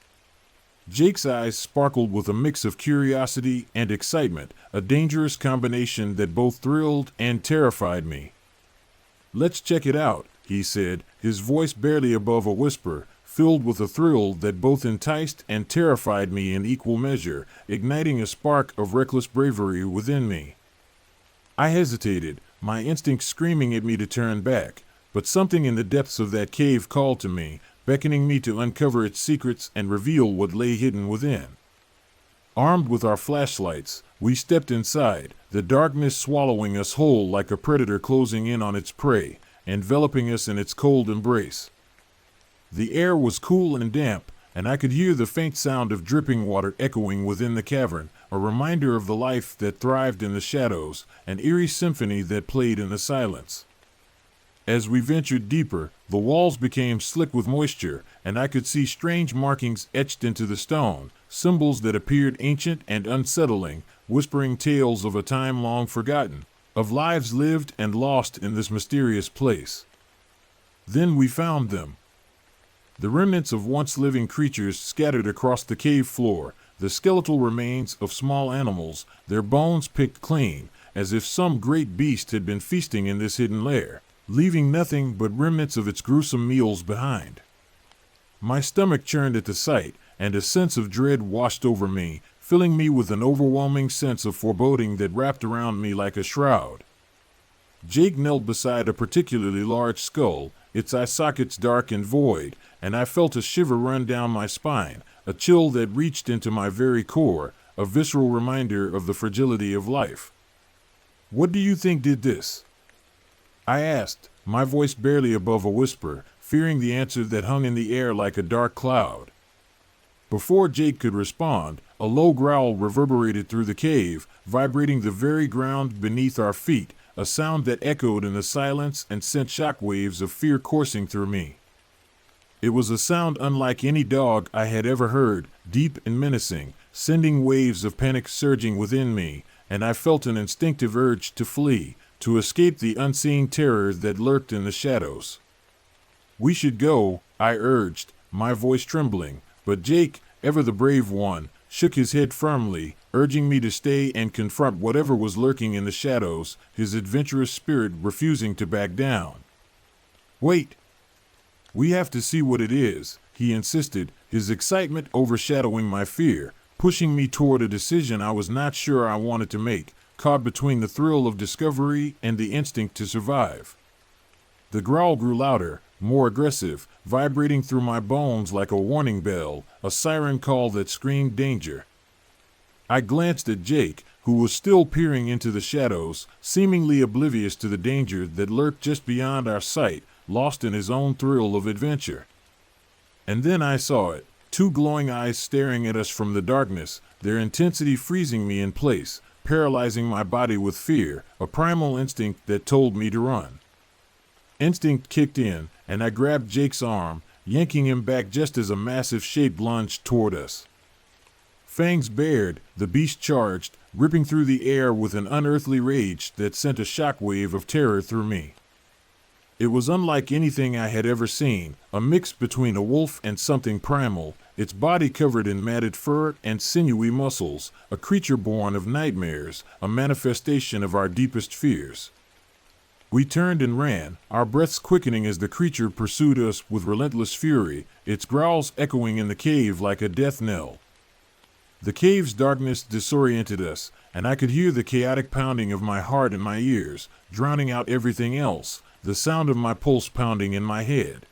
Jake's eyes sparkled with a mix of curiosity and excitement, a dangerous combination that both thrilled and terrified me. "Let's check it out," he said, his voice barely above a whisper, filled with a thrill that both enticed and terrified me in equal measure, igniting a spark of reckless bravery within me. I hesitated, my instincts screaming at me to turn back, but something in the depths of that cave called to me, beckoning me to uncover its secrets and reveal what lay hidden within. Armed with our flashlights, we stepped inside, the darkness swallowing us whole like a predator closing in on its prey, enveloping us in its cold embrace. The air was cool and damp, and I could hear the faint sound of dripping water echoing within the cavern, a reminder of the life that thrived in the shadows, an eerie symphony that played in the silence. As we ventured deeper, the walls became slick with moisture, and I could see strange markings etched into the stone, symbols that appeared ancient and unsettling, whispering tales of a time long forgotten, of lives lived and lost in this mysterious place. Then we found them. The remnants of once living creatures scattered across the cave floor, the skeletal remains of small animals, their bones picked clean, as if some great beast had been feasting in this hidden lair, leaving nothing but remnants of its gruesome meals behind. My stomach churned at the sight, and a sense of dread washed over me, filling me with an overwhelming sense of foreboding that wrapped around me like a shroud. Jake knelt beside a particularly large skull, its eye sockets dark and void, and I felt a shiver run down my spine, a chill that reached into my very core, a visceral reminder of the fragility of life. "What do you think did this?" I asked, my voice barely above a whisper, fearing the answer that hung in the air like a dark cloud. Before Jake could respond, a low growl reverberated through the cave, vibrating the very ground beneath our feet, a sound that echoed in the silence and sent shockwaves of fear coursing through me. It was a sound unlike any dog I had ever heard, deep and menacing, sending waves of panic surging within me, and I felt an instinctive urge to flee, to escape the unseen terror that lurked in the shadows. "We should go," I urged, my voice trembling, but Jake, ever the brave one, shook his head firmly, urging me to stay and confront whatever was lurking in the shadows, his adventurous spirit refusing to back down. "Wait. We have to see what it is," he insisted, his excitement overshadowing my fear, pushing me toward a decision I was not sure I wanted to make, caught between the thrill of discovery and the instinct to survive. The growl grew louder, more aggressive, vibrating through my bones like a warning bell, a siren call that screamed danger. I glanced at Jake, who was still peering into the shadows, seemingly oblivious to the danger that lurked just beyond our sight, lost in his own thrill of adventure. And then I saw it, two glowing eyes staring at us from the darkness, their intensity freezing me in place, paralyzing my body with fear, a primal instinct that told me to run. Instinct kicked in, and I grabbed Jake's arm, yanking him back just as a massive shape lunged toward us. Fangs bared, the beast charged, ripping through the air with an unearthly rage that sent a shockwave of terror through me. It was unlike anything I had ever seen, a mix between a wolf and something primal, its body covered in matted fur and sinewy muscles, a creature born of nightmares, a manifestation of our deepest fears. We turned and ran, our breaths quickening as the creature pursued us with relentless fury, its growls echoing in the cave like a death knell. The cave's darkness disoriented us, and I could hear the chaotic pounding of my heart in my ears, drowning out everything else, the sound of my pulse pounding in my head.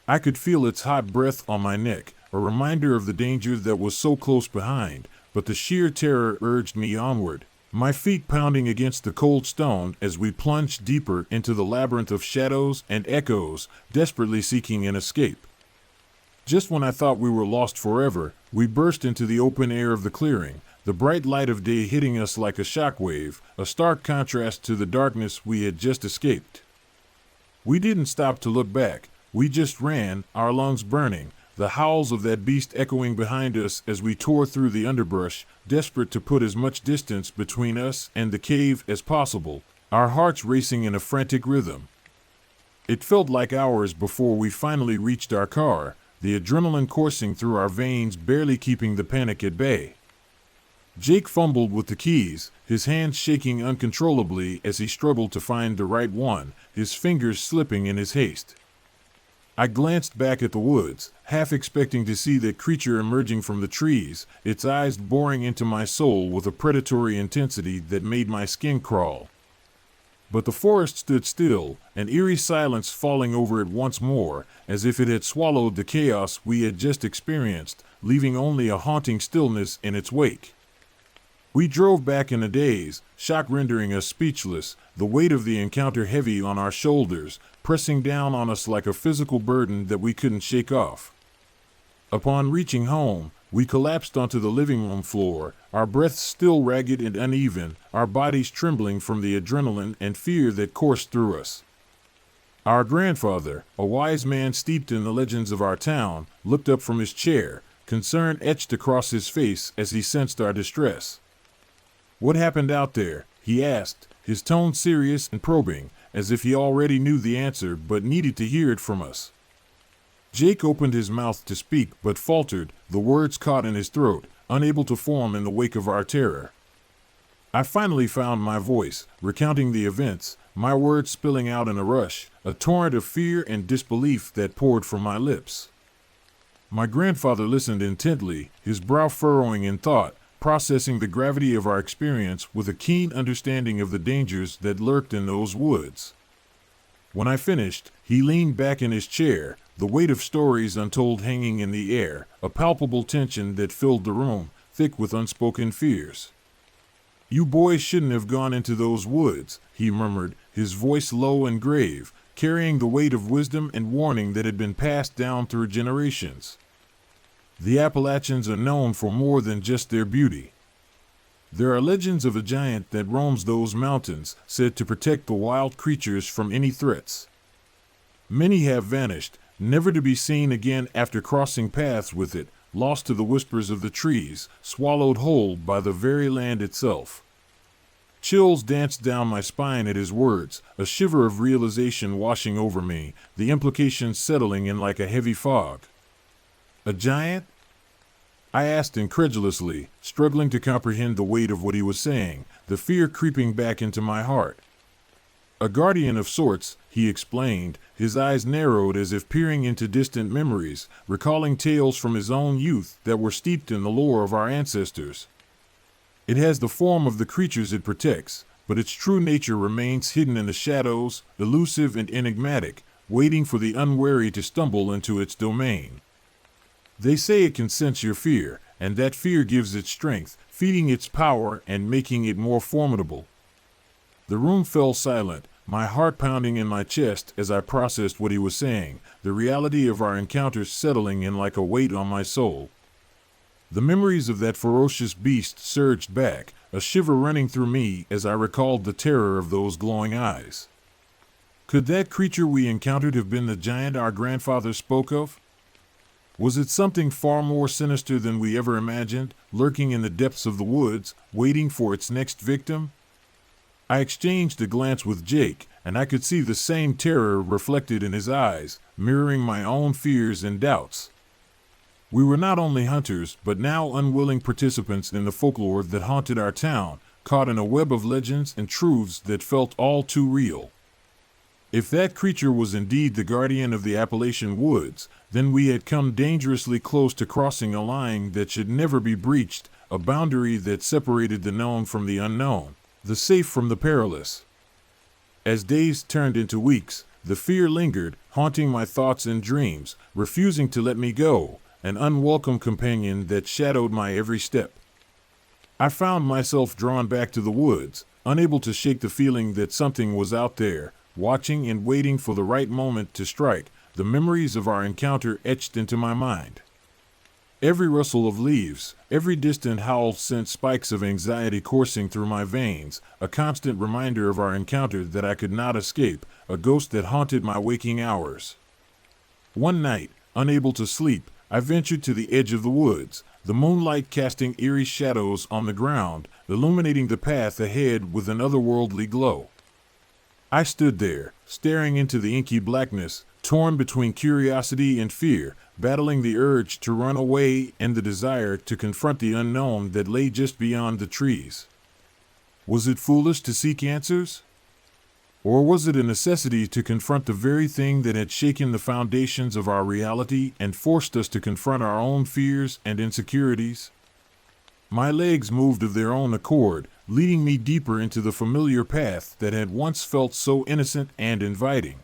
I could feel its hot breath on my neck, a reminder of the danger that was so close behind, but the sheer terror urged me onward, my feet pounding against the cold stone as we plunged deeper into the labyrinth of shadows and echoes, desperately seeking an escape. Just when I thought we were lost forever, we burst into the open air of the clearing, the bright light of day hitting us like a shockwave, a stark contrast to the darkness we had just escaped. We didn't stop to look back, we just ran, our lungs burning, the howls of that beast echoing behind us as we tore through the underbrush, desperate to put as much distance between us and the cave as possible, our hearts racing in a frantic rhythm. It felt like hours before we finally reached our car, the adrenaline coursing through our veins barely keeping the panic at bay. Jake fumbled with the keys, his hands shaking uncontrollably as he struggled to find the right one, his fingers slipping in his haste. I glanced back at the woods, half expecting to see that creature emerging from the trees, its eyes boring into my soul with a predatory intensity that made my skin crawl. But the forest stood still, an eerie silence falling over it once more, as if it had swallowed the chaos we had just experienced, leaving only a haunting stillness in its wake. We drove back in a daze, shock rendering us speechless, the weight of the encounter heavy on our shoulders, pressing down on us like a physical burden that we couldn't shake off. Upon reaching home, we collapsed onto the living room floor, our breaths still ragged and uneven, our bodies trembling from the adrenaline and fear that coursed through us. Our grandfather, a wise man steeped in the legends of our town, looked up from his chair, concern etched across his face as he sensed our distress. "What happened out there?" he asked, his tone serious and probing, as if he already knew the answer but needed to hear it from us. Jake opened his mouth to speak but faltered, the words caught in his throat, unable to form in the wake of our terror. I finally found my voice, recounting the events, my words spilling out in a rush, a torrent of fear and disbelief that poured from my lips. My grandfather listened intently, his brow furrowing in thought, processing the gravity of our experience with a keen understanding of the dangers that lurked in those woods. When I finished, he leaned back in his chair, the weight of stories untold hanging in the air, a palpable tension that filled the room, thick with unspoken fears. "You boys shouldn't have gone into those woods," he murmured, his voice low and grave, carrying the weight of wisdom and warning that had been passed down through generations. "The Appalachians are known for more than just their beauty. There are legends of a giant that roams those mountains, said to protect the wild creatures from any threats. Many have vanished, never to be seen again after crossing paths with it, lost to the whispers of the trees, swallowed whole by the very land itself." Chills danced down my spine at his words, a shiver of realization washing over me, the implications settling in like a heavy fog. "A giant?" I asked incredulously, struggling to comprehend the weight of what he was saying, the fear creeping back into my heart. "A guardian of sorts," he explained, his eyes narrowed as if peering into distant memories, recalling tales from his own youth that were steeped in the lore of our ancestors. "It has the form of the creatures it protects, but its true nature remains hidden in the shadows, elusive and enigmatic, waiting for the unwary to stumble into its domain. They say it can sense your fear, and that fear gives it strength, feeding its power and making it more formidable." The room fell silent, my heart pounding in my chest as I processed what he was saying, the reality of our encounters settling in like a weight on my soul. The memories of that ferocious beast surged back, a shiver running through me as I recalled the terror of those glowing eyes. Could that creature we encountered have been the giant our grandfather spoke of? Was it something far more sinister than we ever imagined, lurking in the depths of the woods, waiting for its next victim? I exchanged a glance with Jake, and I could see the same terror reflected in his eyes, mirroring my own fears and doubts. We were not only hunters, but now unwilling participants in the folklore that haunted our town, caught in a web of legends and truths that felt all too real. If that creature was indeed the guardian of the Appalachian woods, then we had come dangerously close to crossing a line that should never be breached, a boundary that separated the known from the unknown, the safe from the perilous. As days turned into weeks, the fear lingered, haunting my thoughts and dreams, refusing to let me go, an unwelcome companion that shadowed my every step. I found myself drawn back to the woods, unable to shake the feeling that something was out there, watching and waiting for the right moment to strike, the memories of our encounter etched into my mind. Every rustle of leaves, every distant howl sent spikes of anxiety coursing through my veins, a constant reminder of our encounter that I could not escape, a ghost that haunted my waking hours. One night, unable to sleep, I ventured to the edge of the woods, the moonlight casting eerie shadows on the ground, illuminating the path ahead with an otherworldly glow. I stood there, staring into the inky blackness, torn between curiosity and fear, battling the urge to run away and the desire to confront the unknown that lay just beyond the trees. Was it foolish to seek answers? Or was it a necessity to confront the very thing that had shaken the foundations of our reality and forced us to confront our own fears and insecurities? My legs moved of their own accord, leading me deeper into the familiar path that had once felt so innocent and inviting.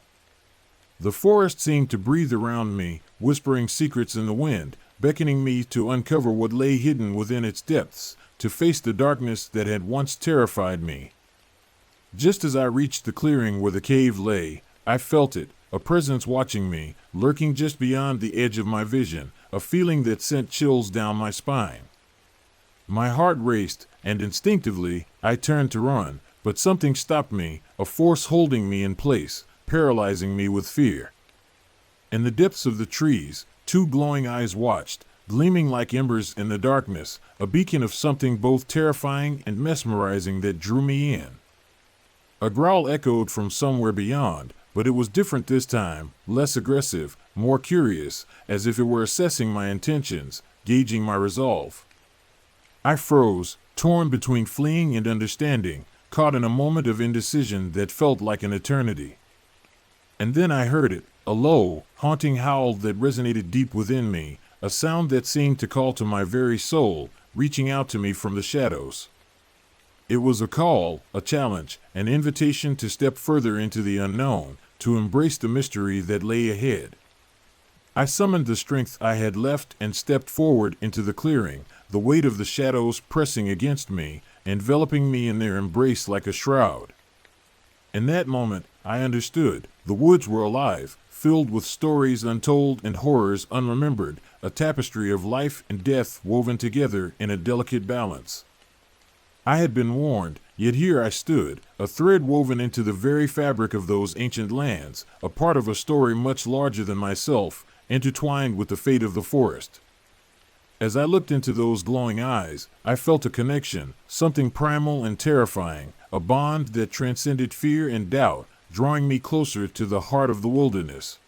The forest seemed to breathe around me, whispering secrets in the wind, beckoning me to uncover what lay hidden within its depths, to face the darkness that had once terrified me. Just as I reached the clearing where the cave lay, I felt it, a presence watching me, lurking just beyond the edge of my vision, a feeling that sent chills down my spine. My heart raced, and instinctively, I turned to run, but something stopped me, a force holding me in place, paralyzing me with fear. In the depths of the trees, two glowing eyes watched, gleaming like embers in the darkness, a beacon of something both terrifying and mesmerizing that drew me in. A growl echoed from somewhere beyond, but it was different this time, less aggressive, more curious, as if it were assessing my intentions, gauging my resolve. I froze, torn between fleeing and understanding, caught in a moment of indecision that felt like an eternity. And then I heard it, a low, haunting howl that resonated deep within me, a sound that seemed to call to my very soul, reaching out to me from the shadows. It was a call, a challenge, an invitation to step further into the unknown, to embrace the mystery that lay ahead. I summoned the strength I had left and stepped forward into the clearing, the weight of the shadows pressing against me, enveloping me in their embrace like a shroud. In that moment, I understood. The woods were alive, filled with stories untold and horrors unremembered, a tapestry of life and death woven together in a delicate balance. I had been warned, yet here I stood, a thread woven into the very fabric of those ancient lands, a part of a story much larger than myself, intertwined with the fate of the forest. As I looked into those glowing eyes, I felt a connection, something primal and terrifying, a bond that transcended fear and doubt, drawing me closer to the heart of the wilderness.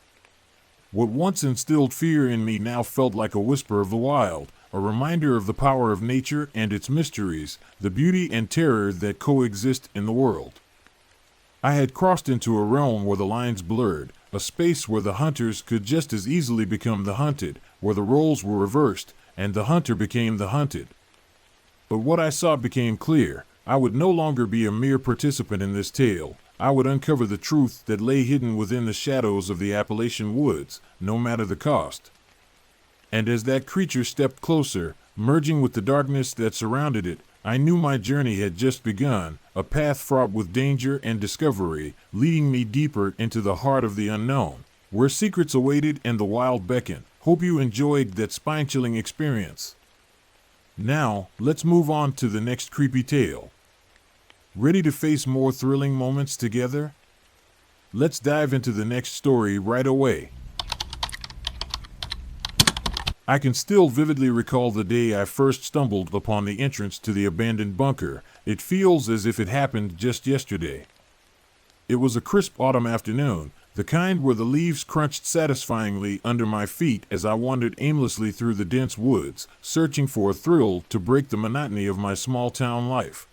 What once instilled fear in me now felt like a whisper of the wild, a reminder of the power of nature and its mysteries, the beauty and terror that coexist in the world. I had crossed into a realm where the lines blurred, a space where the hunters could just as easily become the hunted, where the roles were reversed, and the hunter became the hunted. But what I saw became clear. I would no longer be a mere participant in this tale. I would uncover the truth that lay hidden within the shadows of the Appalachian woods, no matter the cost. And as that creature stepped closer, merging with the darkness that surrounded it, I knew my journey had just begun, a path fraught with danger and discovery, leading me deeper into the heart of the unknown, where secrets awaited and the wild beckoned. Hope you enjoyed that spine-chilling experience. Now, let's move on to the next creepy tale. Ready to face more thrilling moments together? Let's dive into the next story right away. I can still vividly recall the day I first stumbled upon the entrance to the abandoned bunker. It feels as if it happened just yesterday. It was a crisp autumn afternoon, the kind where the leaves crunched satisfyingly under my feet as I wandered aimlessly through the dense woods, searching for a thrill to break the monotony of my small-town life.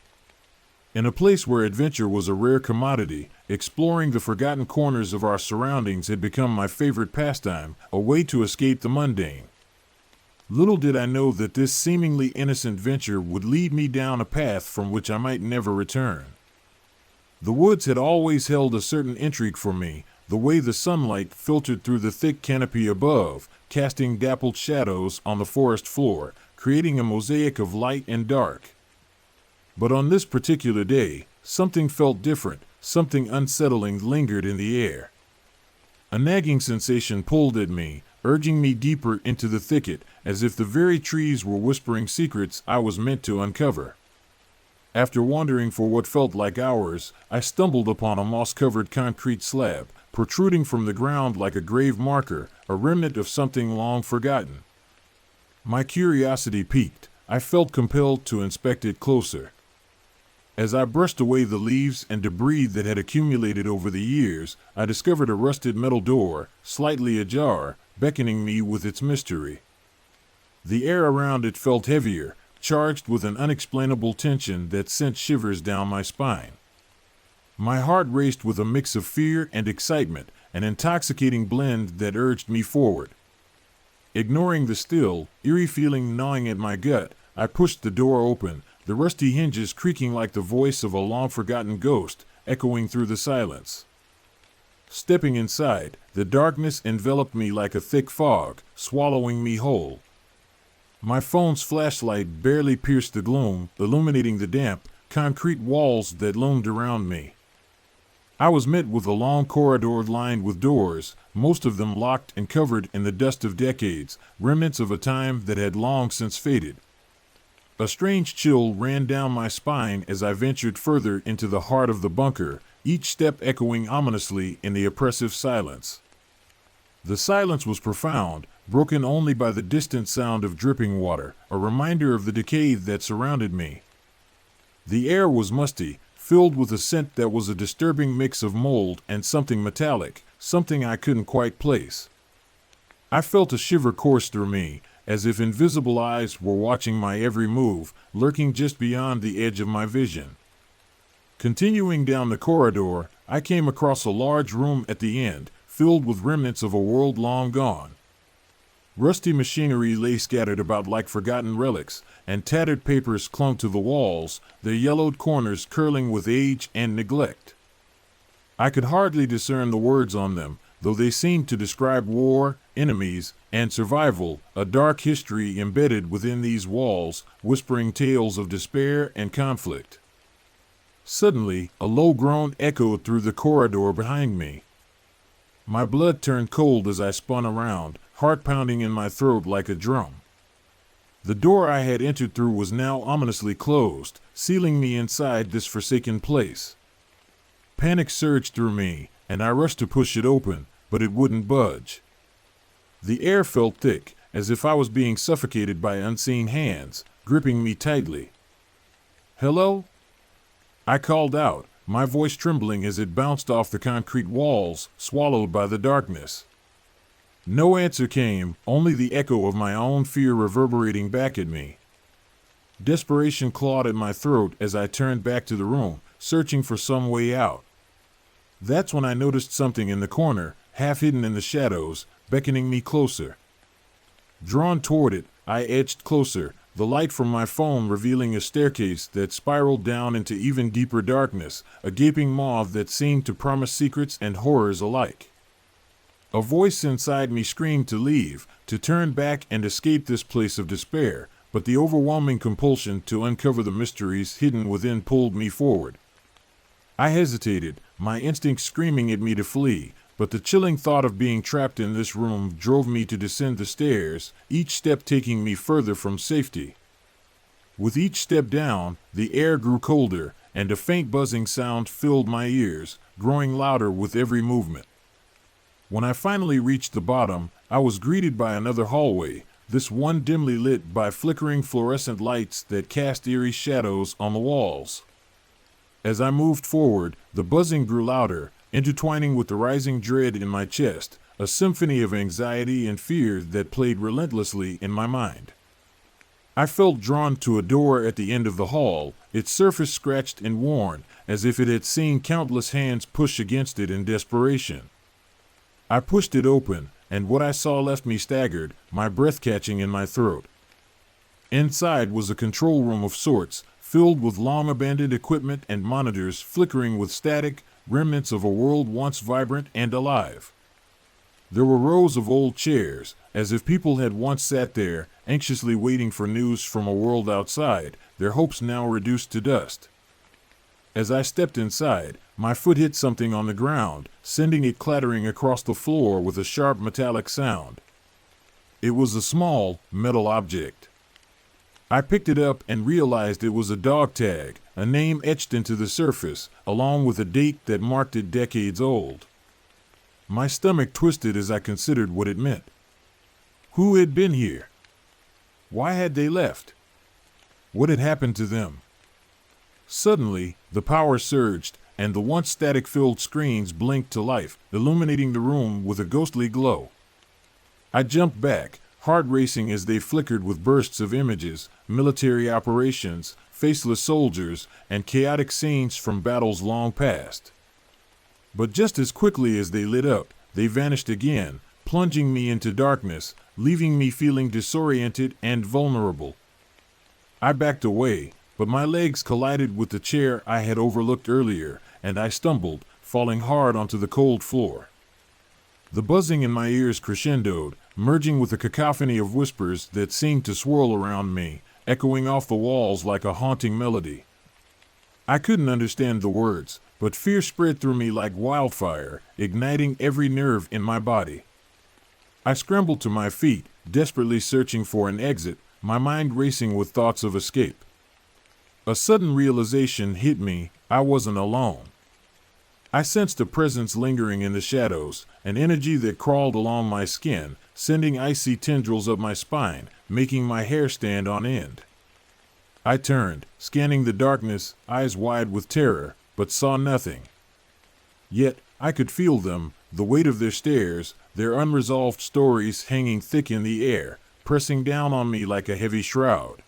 In a place where adventure was a rare commodity, exploring the forgotten corners of our surroundings had become my favorite pastime, a way to escape the mundane. Little did I know that this seemingly innocent venture would lead me down a path from which I might never return. The woods had always held a certain intrigue for me, the way the sunlight filtered through the thick canopy above, casting dappled shadows on the forest floor, creating a mosaic of light and dark. But on this particular day, something felt different, something unsettling lingered in the air. A nagging sensation pulled at me, urging me deeper into the thicket, as if the very trees were whispering secrets I was meant to uncover. After wandering for what felt like hours, I stumbled upon a moss-covered concrete slab, protruding from the ground like a grave marker, a remnant of something long forgotten. My curiosity piqued. I felt compelled to inspect it closer. As I brushed away the leaves and debris that had accumulated over the years, I discovered a rusted metal door, slightly ajar, beckoning me with its mystery. The air around it felt heavier, charged with an unexplainable tension that sent shivers down my spine. My heart raced with a mix of fear and excitement, an intoxicating blend that urged me forward. Ignoring the still, eerie feeling gnawing at my gut, I pushed the door open, the rusty hinges creaking like the voice of a long-forgotten ghost, echoing through the silence. Stepping inside, the darkness enveloped me like a thick fog, swallowing me whole. My phone's flashlight barely pierced the gloom, illuminating the damp, concrete walls that loomed around me. I was met with a long corridor lined with doors, most of them locked and covered in the dust of decades, remnants of a time that had long since faded. A strange chill ran down my spine as I ventured further into the heart of the bunker, each step echoing ominously in the oppressive silence. The silence was profound, broken only by the distant sound of dripping water, a reminder of the decay that surrounded me. The air was musty, filled with a scent that was a disturbing mix of mold and something metallic, something I couldn't quite place. I felt a shiver course through me, as if invisible eyes were watching my every move, lurking just beyond the edge of my vision. Continuing down the corridor, I came across a large room at the end, filled with remnants of a world long gone. Rusty machinery lay scattered about like forgotten relics, and tattered papers clung to the walls, their yellowed corners curling with age and neglect. I could hardly discern the words on them, though they seemed to describe war, enemies, and survival, a dark history embedded within these walls, whispering tales of despair and conflict. Suddenly, a low groan echoed through the corridor behind me. My blood turned cold as I spun around, heart pounding in my throat like a drum. The door I had entered through was now ominously closed, sealing me inside this forsaken place. Panic surged through me, and I rushed to push it open, but it wouldn't budge. The air felt thick, as if I was being suffocated by unseen hands, gripping me tightly. "Hello?" I called out, my voice trembling as it bounced off the concrete walls, swallowed by the darkness. No answer came, only the echo of my own fear reverberating back at me. Desperation clawed at my throat as I turned back to the room, searching for some way out. That's when I noticed something in the corner, half hidden in the shadows, beckoning me closer. Drawn toward it, I edged closer, the light from my phone revealing a staircase that spiraled down into even deeper darkness, a gaping maw that seemed to promise secrets and horrors alike. A voice inside me screamed to leave, to turn back and escape this place of despair, but the overwhelming compulsion to uncover the mysteries hidden within pulled me forward. I hesitated, my instincts screaming at me to flee, but the chilling thought of being trapped in this room drove me to descend the stairs, each step taking me further from safety. With each step down, the air grew colder, and a faint buzzing sound filled my ears, growing louder with every movement. When I finally reached the bottom, I was greeted by another hallway, this one dimly lit by flickering fluorescent lights that cast eerie shadows on the walls. As I moved forward, the buzzing grew louder, intertwining with the rising dread in my chest, a symphony of anxiety and fear that played relentlessly in my mind. I felt drawn to a door at the end of the hall, its surface scratched and worn, as if it had seen countless hands push against it in desperation. I pushed it open, and what I saw left me staggered, my breath catching in my throat. Inside was a control room of sorts, filled with long-abandoned equipment and monitors flickering with static, remnants of a world once vibrant and alive. There were rows of old chairs, as if people had once sat there, anxiously waiting for news from a world outside, their hopes now reduced to dust. As I stepped inside, my foot hit something on the ground, sending it clattering across the floor with a sharp metallic sound. It was a small, metal object. I picked it up and realized it was a dog tag, a name etched into the surface, along with a date that marked it decades old. My stomach twisted as I considered what it meant. Who had been here? Why had they left? What had happened to them? Suddenly, the power surged, and the once static-filled screens blinked to life, illuminating the room with a ghostly glow. I jumped back, heart racing as they flickered with bursts of images, military operations, faceless soldiers, and chaotic scenes from battles long past. But just as quickly as they lit up, they vanished again, plunging me into darkness, leaving me feeling disoriented and vulnerable. I backed away, but my legs collided with the chair I had overlooked earlier, and I stumbled, falling hard onto the cold floor. The buzzing in my ears crescendoed, merging with a cacophony of whispers that seemed to swirl around me, echoing off the walls like a haunting melody. I couldn't understand the words, but fear spread through me like wildfire, igniting every nerve in my body. I scrambled to my feet, desperately searching for an exit, my mind racing with thoughts of escape. A sudden realization hit me, I wasn't alone. I sensed a presence lingering in the shadows, an energy that crawled along my skin, sending icy tendrils up my spine, making my hair stand on end. I turned, scanning the darkness, eyes wide with terror, but saw nothing. Yet, I could feel them, the weight of their stares, their unresolved stories hanging thick in the air, pressing down on me like a heavy shroud.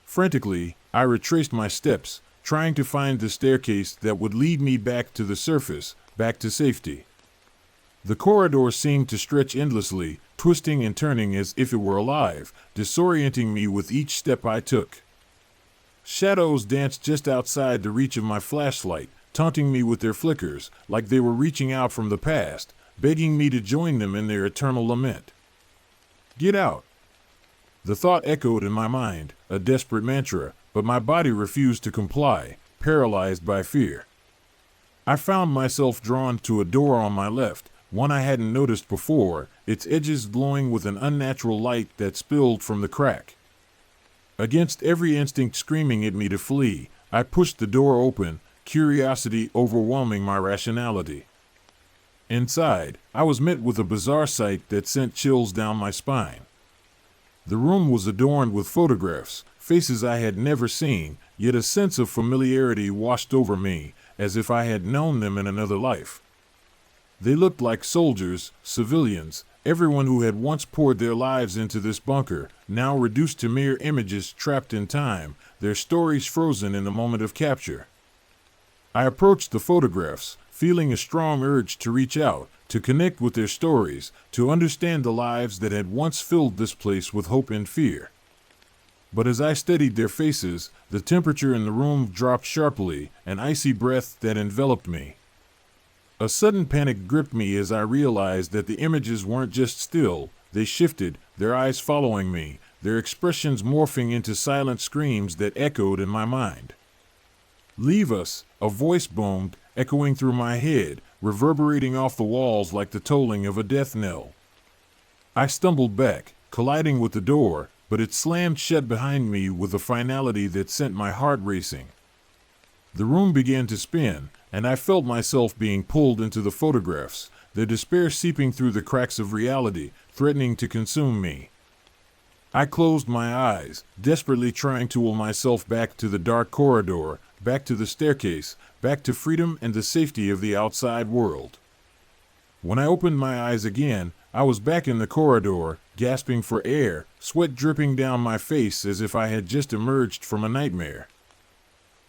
Frantically, I retraced my steps, trying to find the staircase that would lead me back to the surface, back to safety. The corridor seemed to stretch endlessly, twisting and turning as if it were alive, disorienting me with each step I took. Shadows danced just outside the reach of my flashlight, taunting me with their flickers, like they were reaching out from the past, begging me to join them in their eternal lament. Get out! The thought echoed in my mind, a desperate mantra, but my body refused to comply, paralyzed by fear. I found myself drawn to a door on my left, one I hadn't noticed before, its edges glowing with an unnatural light that spilled from the crack. Against every instinct screaming at me to flee, I pushed the door open, curiosity overwhelming my rationality. Inside, I was met with a bizarre sight that sent chills down my spine. The room was adorned with photographs, faces I had never seen, yet a sense of familiarity washed over me, as if I had known them in another life. They looked like soldiers, civilians, everyone who had once poured their lives into this bunker, now reduced to mere images trapped in time, their stories frozen in the moment of capture. I approached the photographs, feeling a strong urge to reach out, to connect with their stories, to understand the lives that had once filled this place with hope and fear. But as I studied their faces, the temperature in the room dropped sharply, an icy breath that enveloped me. A sudden panic gripped me as I realized that the images weren't just still, they shifted, their eyes following me, their expressions morphing into silent screams that echoed in my mind. "Leave us," a voice boomed, echoing through my head, reverberating off the walls like the tolling of a death knell. I stumbled back, colliding with the door, but it slammed shut behind me with a finality that sent my heart racing. The room began to spin, and I felt myself being pulled into the photographs, their despair seeping through the cracks of reality, threatening to consume me. I closed my eyes, desperately trying to will myself back to the dark corridor, back to the staircase, back to freedom and the safety of the outside world. When I opened my eyes again, I was back in the corridor, gasping for air, sweat dripping down my face as if I had just emerged from a nightmare.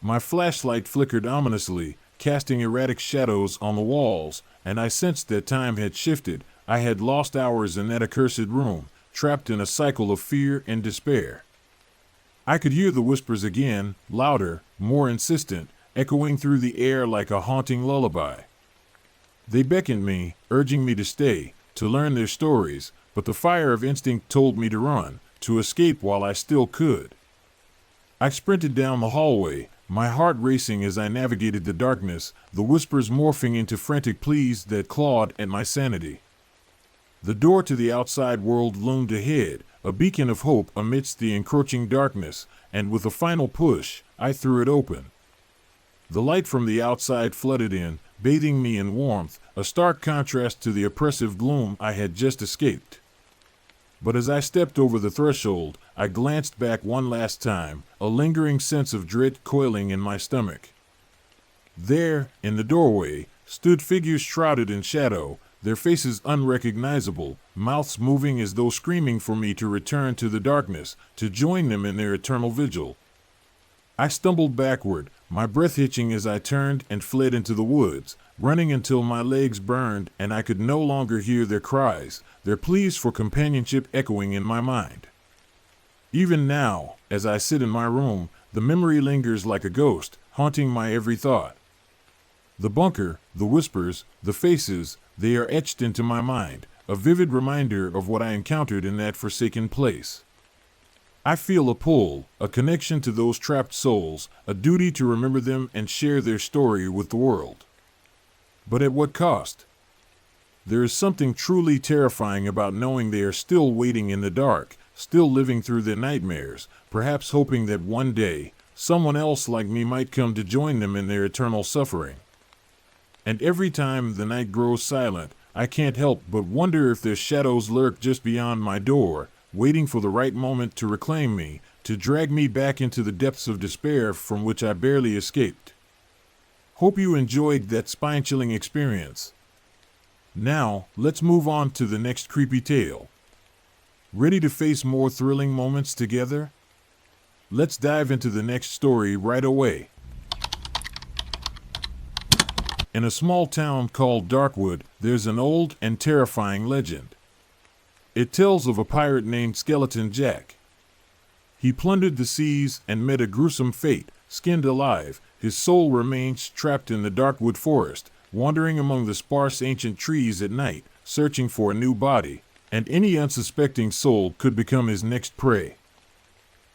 My flashlight flickered ominously, casting erratic shadows on the walls, and I sensed that time had shifted. I had lost hours in that accursed room, trapped in a cycle of fear and despair. I could hear the whispers again, louder, more insistent, echoing through the air like a haunting lullaby. They beckoned me, urging me to stay, to learn their stories, but the fire of instinct told me to run, to escape while I still could. I sprinted down the hallway, my heart racing as I navigated the darkness, the whispers morphing into frantic pleas that clawed at my sanity. The door to the outside world loomed ahead, a beacon of hope amidst the encroaching darkness, and with a final push, I threw it open. The light from the outside flooded in, bathing me in warmth, a stark contrast to the oppressive gloom I had just escaped. But as I stepped over the threshold, I glanced back one last time, a lingering sense of dread coiling in my stomach. There, in the doorway, stood figures shrouded in shadow, their faces unrecognizable, mouths moving as though screaming for me to return to the darkness, to join them in their eternal vigil. I stumbled backward, my breath hitching as I turned and fled into the woods, running until my legs burned and I could no longer hear their cries, their pleas for companionship echoing in my mind. Even now, as I sit in my room, the memory lingers like a ghost, haunting my every thought. The bunker, the whispers, the faces, they are etched into my mind, a vivid reminder of what I encountered in that forsaken place. I feel a pull, a connection to those trapped souls, a duty to remember them and share their story with the world. But at what cost? There is something truly terrifying about knowing they are still waiting in the dark, still living through their nightmares, perhaps hoping that one day, someone else like me might come to join them in their eternal suffering. And every time the night grows silent, I can't help but wonder if their shadows lurk just beyond my door, waiting for the right moment to reclaim me, to drag me back into the depths of despair from which I barely escaped. Hope you enjoyed that spine-chilling experience. Now, let's move on to the next creepy tale. Ready to face more thrilling moments together? Let's dive into the next story right away. In a small town called Darkwood, there's an old and terrifying legend. It tells of a pirate named Skeleton Jack. He plundered the seas and met a gruesome fate. Skinned alive, his soul remains trapped in the Darkwood forest, wandering among the sparse ancient trees at night, searching for a new body, and any unsuspecting soul could become his next prey.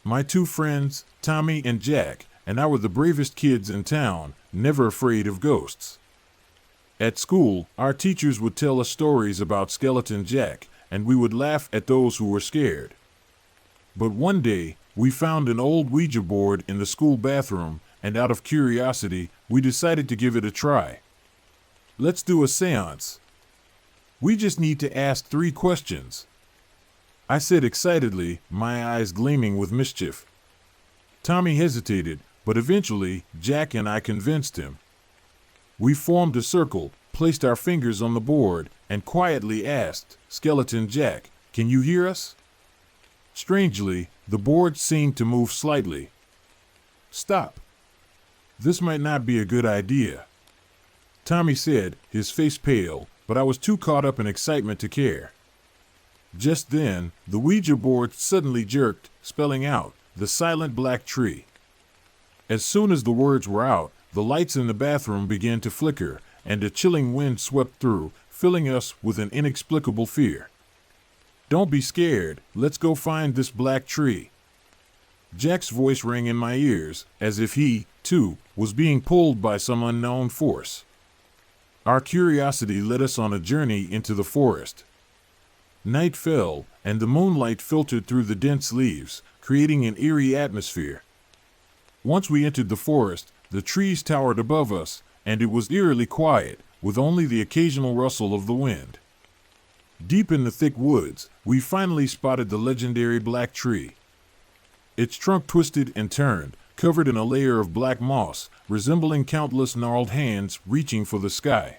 My two friends, Tommy and Jack, and I were the bravest kids in town, never afraid of ghosts. At school, our teachers would tell us stories about Skeleton Jack, and we would laugh at those who were scared. But one day, we found an old Ouija board in the school bathroom, and out of curiosity, we decided to give it a try. Let's do a seance. We just need to ask 3 questions, I said excitedly, my eyes gleaming with mischief. Tommy hesitated, but eventually, Jack and I convinced him. We formed a circle, placed our fingers on the board, and quietly asked, "Skeleton Jack, can you hear us?" Strangely, the board seemed to move slightly. "Stop. This might not be a good idea," Tommy said, his face pale, but I was too caught up in excitement to care. Just then, the Ouija board suddenly jerked, spelling out, "The Silent Black Tree." As soon as the words were out, the lights in the bathroom began to flicker, and a chilling wind swept through, filling us with an inexplicable fear. "Don't be scared, let's go find this black tree." Jack's voice rang in my ears, as if he, too, was being pulled by some unknown force. Our curiosity led us on a journey into the forest. Night fell, and the moonlight filtered through the dense leaves, creating an eerie atmosphere. Once we entered the forest, the trees towered above us, and it was eerily quiet, with only the occasional rustle of the wind. Deep in the thick woods, we finally spotted the legendary black tree. Its trunk twisted and turned, covered in a layer of black moss, resembling countless gnarled hands reaching for the sky.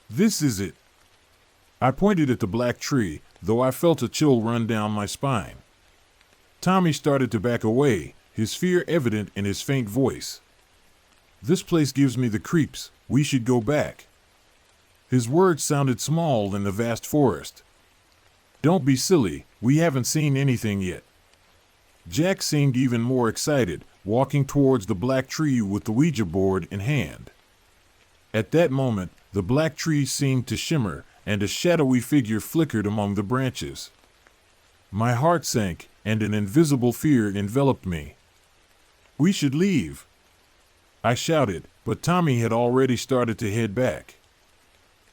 "This is it." I pointed at the black tree, though I felt a chill run down my spine. Tommy started to back away, his fear evident in his faint voice. "This place gives me the creeps, we should go back." His words sounded small in the vast forest. "Don't be silly, we haven't seen anything yet." Jack seemed even more excited, walking towards the black tree with the Ouija board in hand. At that moment, the black tree seemed to shimmer, and a shadowy figure flickered among the branches. My heart sank, and an invisible fear enveloped me. "We should leave," I shouted, but Tommy had already started to head back.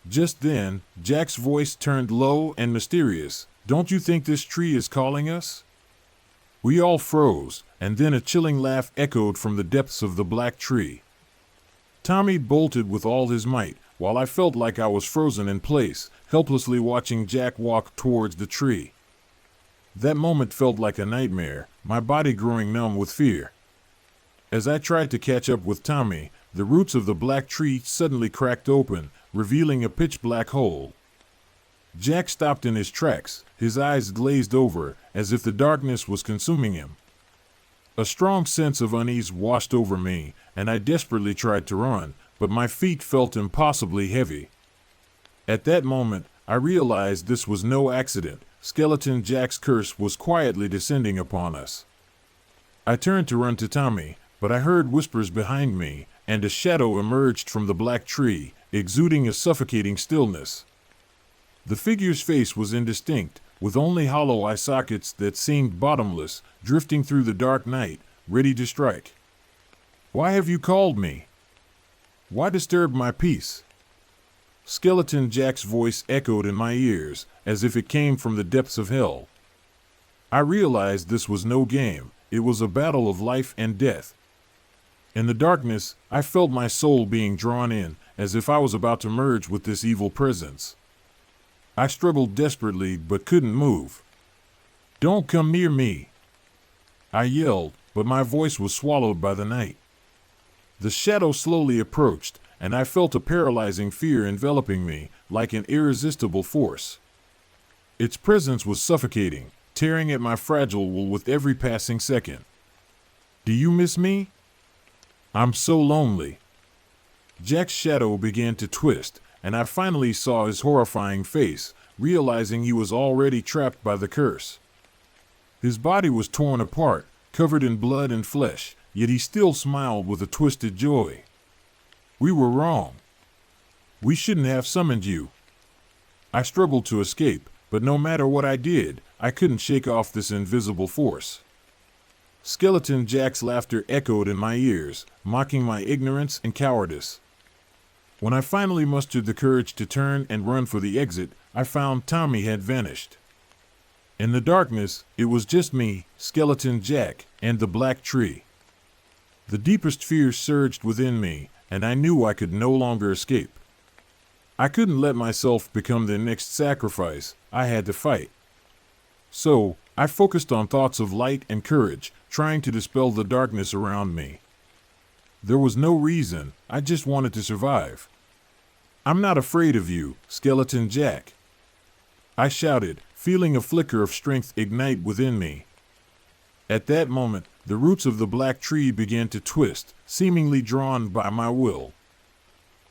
Just then, Jack's voice turned low and mysterious. "Don't you think this tree is calling us?" We all froze, and then a chilling laugh echoed from the depths of the black tree. Tommy bolted with all his might, while I felt like I was frozen in place, helplessly watching Jack walk towards the tree. That moment felt like a nightmare, my body growing numb with fear. As I tried to catch up with Tommy, the roots of the black tree suddenly cracked open, revealing a pitch-black hole. Jack stopped in his tracks, his eyes glazed over, as if the darkness was consuming him. A strong sense of unease washed over me, and I desperately tried to run, but my feet felt impossibly heavy. At that moment, I realized this was no accident. Skeleton Jack's curse was quietly descending upon us. I turned to run to Tommy, but I heard whispers behind me, and a shadow emerged from the black tree, exuding a suffocating stillness. The figure's face was indistinct, with only hollow eye sockets that seemed bottomless, drifting through the dark night, ready to strike. "Why have you called me? Why disturb my peace?" Skeleton Jack's voice echoed in my ears, as if it came from the depths of hell. I realized this was no game, it was a battle of life and death. In the darkness, I felt my soul being drawn in, as if I was about to merge with this evil presence. I struggled desperately but couldn't move. "Don't come near me," I yelled, but my voice was swallowed by the night. The shadow slowly approached, and I felt a paralyzing fear enveloping me, like an irresistible force. Its presence was suffocating, tearing at my fragile will with every passing second. Do you miss me? I'm so lonely. Jack's shadow began to twist, and I finally saw his horrifying face, realizing he was already trapped by the curse. His body was torn apart, covered in blood and flesh, yet he still smiled with a twisted joy. We were wrong. We shouldn't have summoned you. I struggled to escape, but no matter what I did, I couldn't shake off this invisible force. Skeleton Jack's laughter echoed in my ears, mocking my ignorance and cowardice. When I finally mustered the courage to turn and run for the exit, I found Tommy had vanished. In the darkness, it was just me, Skeleton Jack, and the black tree. The deepest fear surged within me, and I knew I could no longer escape. I couldn't let myself become the next sacrifice. I had to fight. So, I focused on thoughts of light and courage, trying to dispel the darkness around me. There was no reason, I just wanted to survive. I'm not afraid of you, Skeleton Jack. I shouted, feeling a flicker of strength ignite within me. At that moment, the roots of the black tree began to twist, seemingly drawn by my will.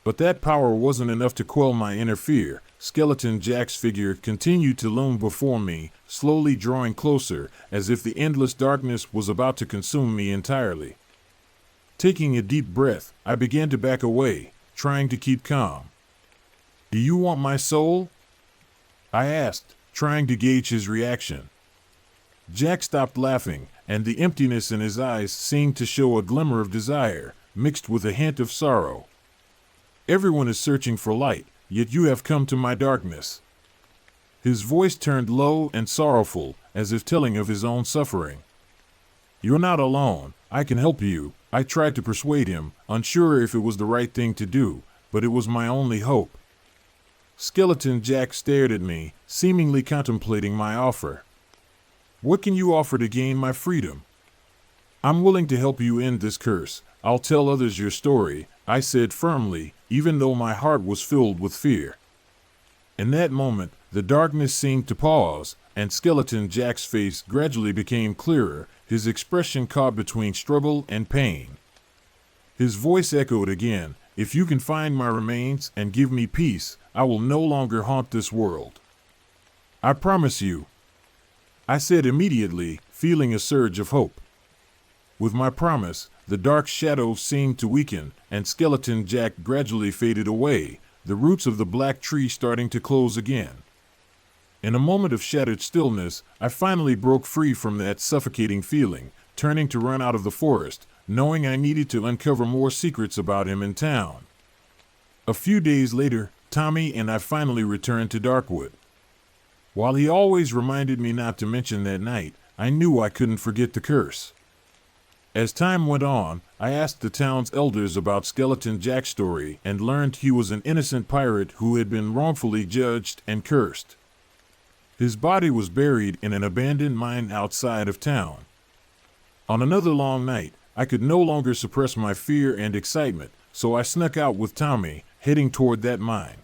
But that power wasn't enough to quell my inner fear. Skeleton Jack's figure continued to loom before me, slowly drawing closer, as if the endless darkness was about to consume me entirely. Taking a deep breath, I began to back away, trying to keep calm. Do you want my soul? I asked, trying to gauge his reaction. Jack stopped laughing, and the emptiness in his eyes seemed to show a glimmer of desire, mixed with a hint of sorrow. Everyone is searching for light, yet you have come to my darkness. His voice turned low and sorrowful, as if telling of his own suffering. You're not alone, I can help you. I tried to persuade him, unsure if it was the right thing to do, but it was my only hope. Skeleton Jack stared at me, seemingly contemplating my offer. What can you offer to gain my freedom? I'm willing to help you end this curse. I'll tell others your story, I said firmly, even though my heart was filled with fear. In that moment, the darkness seemed to pause, and Skeleton Jack's face gradually became clearer, his expression caught between struggle and pain. His voice echoed again, if you can find my remains and give me peace, I will no longer haunt this world. I promise you, I said immediately, feeling a surge of hope. With my promise, the dark shadows seemed to weaken, and Skeleton Jack gradually faded away, the roots of the black tree starting to close again. In a moment of shattered stillness, I finally broke free from that suffocating feeling, turning to run out of the forest, knowing I needed to uncover more secrets about him in town. A few days later, Tommy and I finally returned to Darkwood. While he always reminded me not to mention that night, I knew I couldn't forget the curse. As time went on, I asked the town's elders about Skeleton Jack's story and learned he was an innocent pirate who had been wrongfully judged and cursed. His body was buried in an abandoned mine outside of town. On another long night, I could no longer suppress my fear and excitement, so I snuck out with Tommy, heading toward that mine.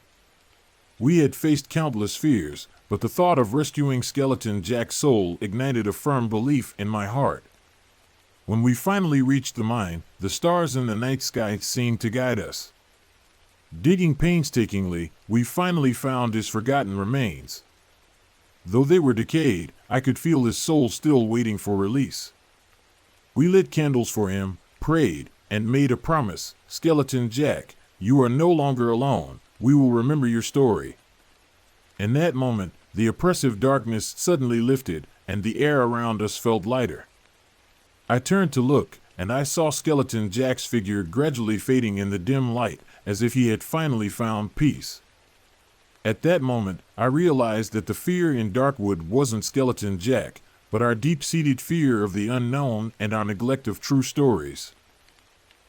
We had faced countless fears, but the thought of rescuing Skeleton Jack's soul ignited a firm belief in my heart. When we finally reached the mine, the stars in the night sky seemed to guide us. Digging painstakingly, we finally found his forgotten remains. Though they were decayed, I could feel his soul still waiting for release. We lit candles for him, prayed, and made a promise. Skeleton Jack, you are no longer alone. We will remember your story. In that moment, the oppressive darkness suddenly lifted, and the air around us felt lighter. I turned to look, and I saw Skeleton Jack's figure gradually fading in the dim light, as if he had finally found peace. At that moment, I realized that the fear in Darkwood wasn't Skeleton Jack, but our deep-seated fear of the unknown and our neglect of true stories.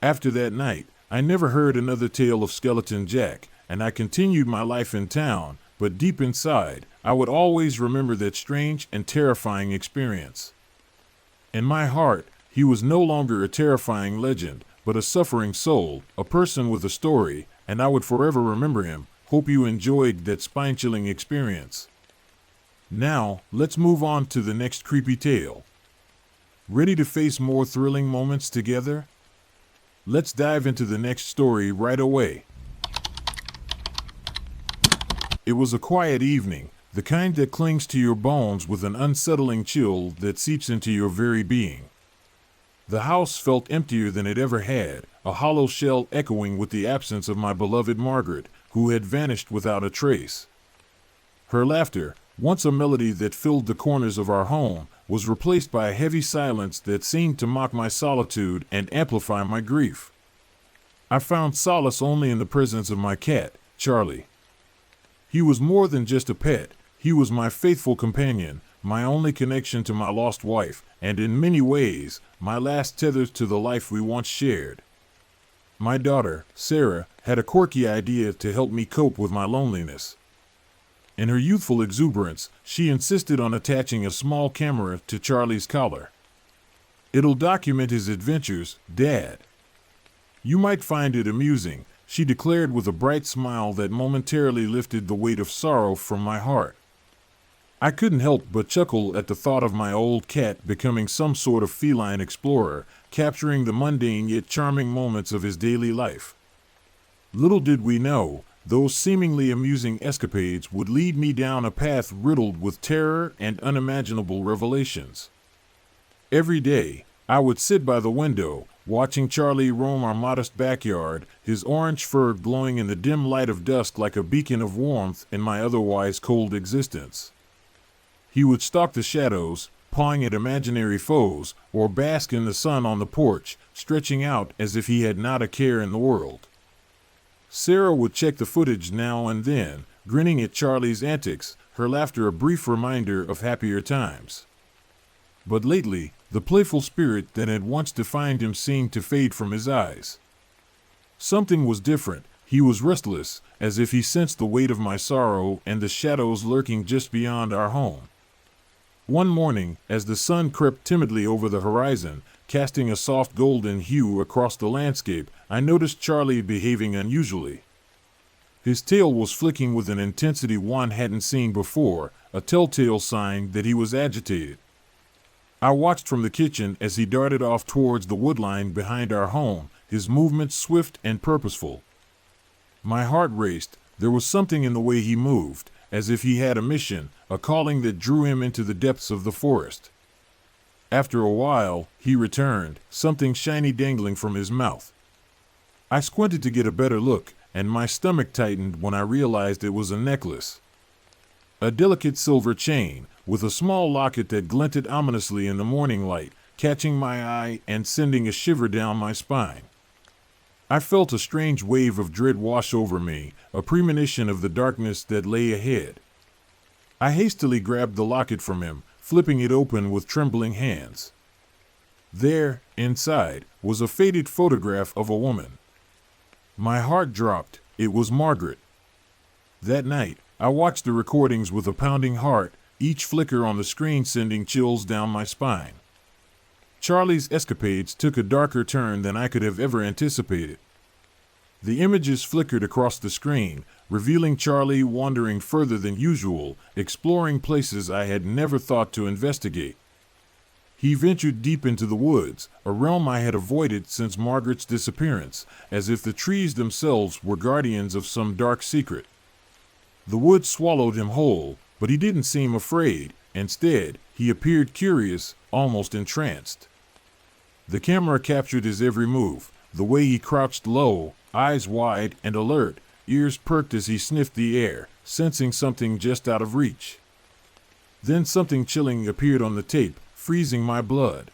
After that night, I never heard another tale of Skeleton Jack, and I continued my life in town, but deep inside, I would always remember that strange and terrifying experience. In my heart, he was no longer a terrifying legend, but a suffering soul, a person with a story, and I would forever remember him. Hope you enjoyed that spine-chilling experience. Now, let's move on to the next creepy tale. Ready to face more thrilling moments together? Let's dive into the next story right away. It was a quiet evening, the kind that clings to your bones with an unsettling chill that seeps into your very being. The house felt emptier than it ever had, a hollow shell echoing with the absence of my beloved Margaret, who had vanished without a trace. Her laughter, once a melody that filled the corners of our home, was replaced by a heavy silence that seemed to mock my solitude and amplify my grief. I found solace only in the presence of my cat, Charlie. He was more than just a pet, he was my faithful companion, my only connection to my lost wife, and in many ways, my last tether to the life we once shared. My daughter, Sarah, had a quirky idea to help me cope with my loneliness. In her youthful exuberance, she insisted on attaching a small camera to Charlie's collar. "It'll document his adventures, Dad. You might find it amusing," she declared with a bright smile that momentarily lifted the weight of sorrow from my heart. I couldn't help but chuckle at the thought of my old cat becoming some sort of feline explorer, capturing the mundane yet charming moments of his daily life. Little did we know, those seemingly amusing escapades would lead me down a path riddled with terror and unimaginable revelations. Every day, I would sit by the window, watching Charlie roam our modest backyard, his orange fur glowing in the dim light of dusk like a beacon of warmth in my otherwise cold existence. He would stalk the shadows, pawing at imaginary foes, or bask in the sun on the porch, stretching out as if he had not a care in the world. Sarah would check the footage now and then, grinning at Charlie's antics, her laughter a brief reminder of happier times. But lately, the playful spirit that had once defined him seemed to fade from his eyes. Something was different. He was restless, as if he sensed the weight of my sorrow and the shadows lurking just beyond our home. One morning, as the sun crept timidly over the horizon, casting a soft golden hue across the landscape, I noticed Charlie behaving unusually. His tail was flicking with an intensity one hadn't seen before, a telltale sign that he was agitated. I watched from the kitchen as he darted off towards the woodline behind our home, his movements swift and purposeful. My heart raced. There was something in the way he moved, as if he had a mission, a calling that drew him into the depths of the forest. After a while, he returned, something shiny dangling from his mouth. I squinted to get a better look, and my stomach tightened when I realized it was a necklace. A delicate silver chain, with a small locket that glinted ominously in the morning light, catching my eye and sending a shiver down my spine. I felt a strange wave of dread wash over me, a premonition of the darkness that lay ahead. I hastily grabbed the locket from him, flipping it open with trembling hands. There, inside, was a faded photograph of a woman. My heart dropped. It was Margaret. That night, I watched the recordings with a pounding heart, each flicker on the screen sending chills down my spine. Charlie's escapades took a darker turn than I could have ever anticipated. The images flickered across the screen, revealing Charlie wandering further than usual, exploring places I had never thought to investigate. He ventured deep into the woods, a realm I had avoided since Margaret's disappearance, as if the trees themselves were guardians of some dark secret. The woods swallowed him whole, but he didn't seem afraid. Instead, he appeared curious, almost entranced. The camera captured his every move, the way he crouched low, eyes wide and alert, ears perked as he sniffed the air, sensing something just out of reach. Then something chilling appeared on the tape, freezing my blood.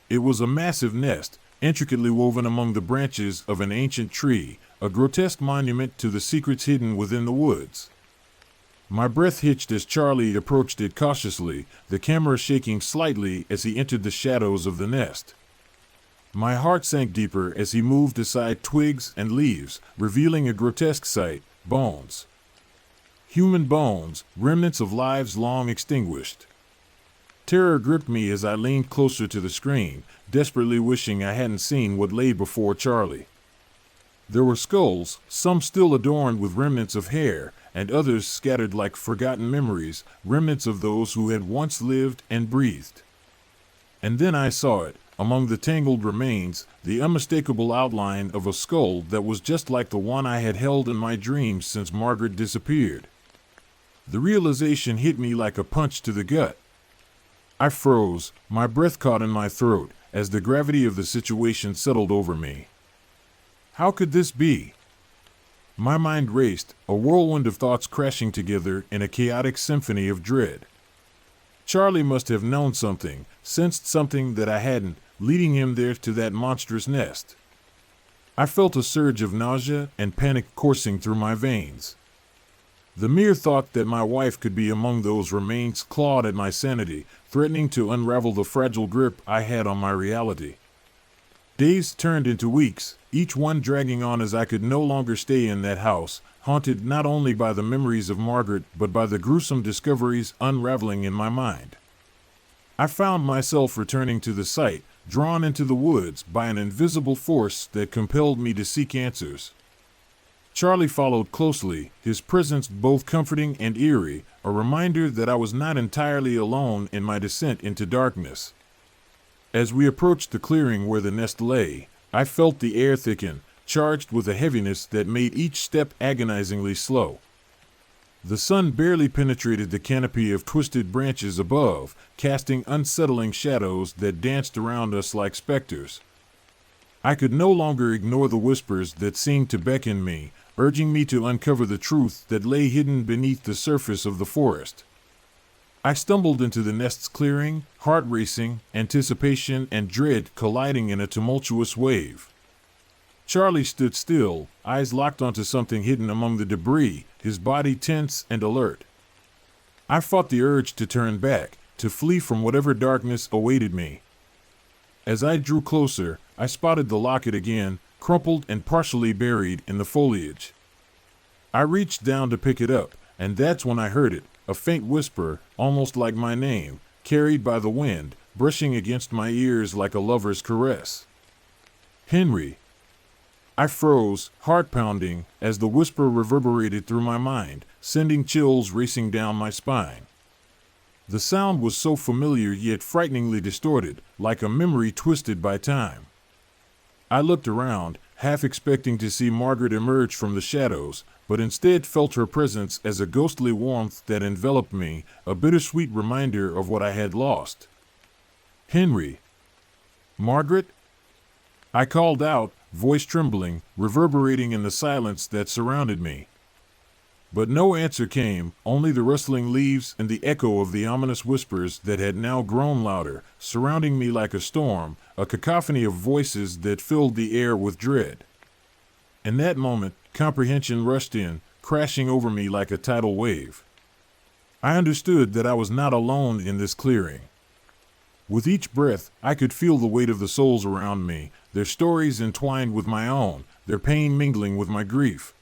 It was a massive nest, intricately woven among the branches of an ancient tree, a grotesque monument to the secrets hidden within the woods. My breath hitched as Charlie approached it cautiously, the camera shaking slightly as he entered the shadows of the nest. My heart sank deeper as he moved aside twigs and leaves, revealing a grotesque sight: bones. Human bones, remnants of lives long extinguished. Terror gripped me as I leaned closer to the screen, desperately wishing I hadn't seen what lay before Charlie. There were skulls, some still adorned with remnants of hair, and others scattered like forgotten memories, remnants of those who had once lived and breathed. And then I saw it, among the tangled remains, the unmistakable outline of a skull that was just like the one I had held in my dreams since Margaret disappeared. The realization hit me like a punch to the gut. I froze, my breath caught in my throat, as the gravity of the situation settled over me. How could this be? My mind raced, a whirlwind of thoughts crashing together in a chaotic symphony of dread. Charlie must have known something, sensed something that I hadn't, leading him there to that monstrous nest. I felt a surge of nausea and panic coursing through my veins. The mere thought that my wife could be among those remains clawed at my sanity, threatening to unravel the fragile grip I had on my reality. Days turned into weeks, each one dragging on as I could no longer stay in that house, haunted not only by the memories of Margaret but by the gruesome discoveries unraveling in my mind. I found myself returning to the site, drawn into the woods by an invisible force that compelled me to seek answers. Charlie followed closely, his presence both comforting and eerie, a reminder that I was not entirely alone in my descent into darkness. As we approached the clearing where the nest lay, I felt the air thicken, charged with a heaviness that made each step agonizingly slow. The sun barely penetrated the canopy of twisted branches above, casting unsettling shadows that danced around us like specters. I could no longer ignore the whispers that seemed to beckon me, urging me to uncover the truth that lay hidden beneath the surface of the forest. I stumbled into the nest's clearing, heart racing, anticipation and dread colliding in a tumultuous wave. Charlie stood still, eyes locked onto something hidden among the debris, his body tense and alert. I fought the urge to turn back, to flee from whatever darkness awaited me. As I drew closer, I spotted the locket again, crumpled and partially buried in the foliage. I reached down to pick it up, and that's when I heard it, a faint whisper, almost like my name, carried by the wind, brushing against my ears like a lover's caress. Henry. I froze, heart pounding, as the whisper reverberated through my mind, sending chills racing down my spine. The sound was so familiar yet frighteningly distorted, like a memory twisted by time. I looked around, half expecting to see Margaret emerge from the shadows, but instead felt her presence as a ghostly warmth that enveloped me, a bittersweet reminder of what I had lost. Henry. Margaret? I called out, voice trembling, reverberating in the silence that surrounded me. But no answer came, only the rustling leaves and the echo of the ominous whispers that had now grown louder, surrounding me like a storm, a cacophony of voices that filled the air with dread. In that moment, comprehension rushed in, crashing over me like a tidal wave. I understood that I was not alone in this clearing. With each breath, I could feel the weight of the souls around me, their stories entwined with my own, their pain mingling with my grief.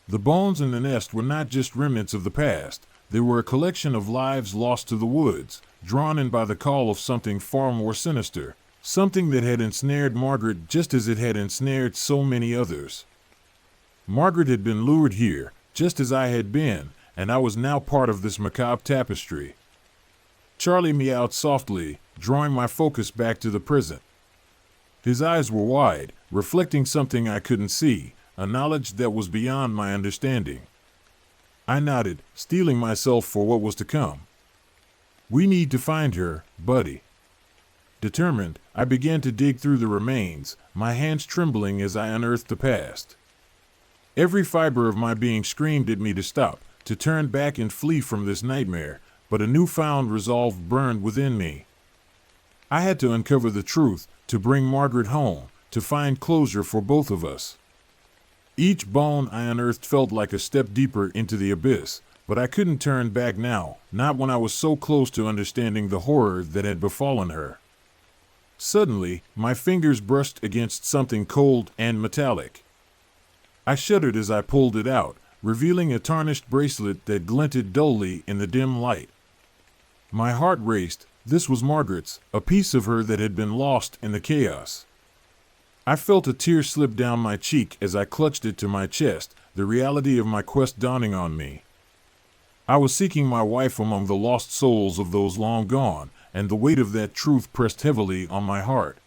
The bones in the nest were not just remnants of the past, they were a collection of lives lost to the woods, drawn in by the call of something far more sinister, something that had ensnared Margaret just as it had ensnared so many others. Margaret had been lured here, just as I had been, and I was now part of this macabre tapestry. Charlie meowed softly, drawing my focus back to the present. His eyes were wide, reflecting something I couldn't see, a knowledge that was beyond my understanding. I nodded, steeling myself for what was to come. We need to find her, buddy. Determined, I began to dig through the remains, my hands trembling as I unearthed the past. Every fiber of my being screamed at me to stop, to turn back and flee from this nightmare, but a newfound resolve burned within me. I had to uncover the truth, to bring Margaret home, to find closure for both of us. Each bone I unearthed felt like a step deeper into the abyss, but I couldn't turn back now, not when I was so close to understanding the horror that had befallen her. Suddenly, my fingers brushed against something cold and metallic. I shuddered as I pulled it out, revealing a tarnished bracelet that glinted dully in the dim light. My heart raced. This was Margaret's, a piece of her that had been lost in the chaos. I felt a tear slip down my cheek as I clutched it to my chest, the reality of my quest dawning on me. I was seeking my wife among the lost souls of those long gone, and the weight of that truth pressed heavily on my heart.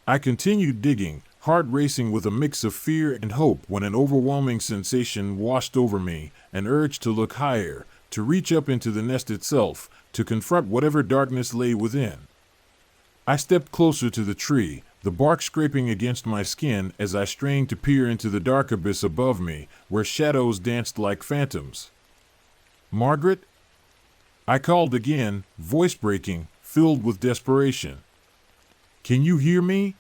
I continued digging, heart racing with a mix of fear and hope, when an overwhelming sensation washed over me, an urge to look higher, to reach up into the nest itself, to confront whatever darkness lay within. I stepped closer to the tree, the bark scraping against my skin as I strained to peer into the dark abyss above me, where shadows danced like phantoms. "Margaret?" I called again, voice breaking, filled with desperation. "Can you hear me?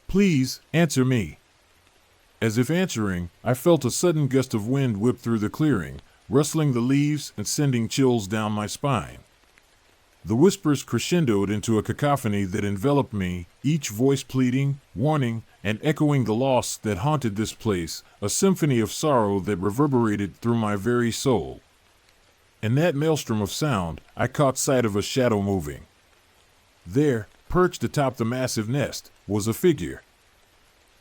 Please, answer me." As if answering, I felt a sudden gust of wind whip through the clearing, rustling the leaves and sending chills down my spine. The whispers crescendoed into a cacophony that enveloped me, each voice pleading, warning, and echoing the loss that haunted this place, a symphony of sorrow that reverberated through my very soul. In that maelstrom of sound, I caught sight of a shadow moving. There, perched atop the massive nest, was a figure.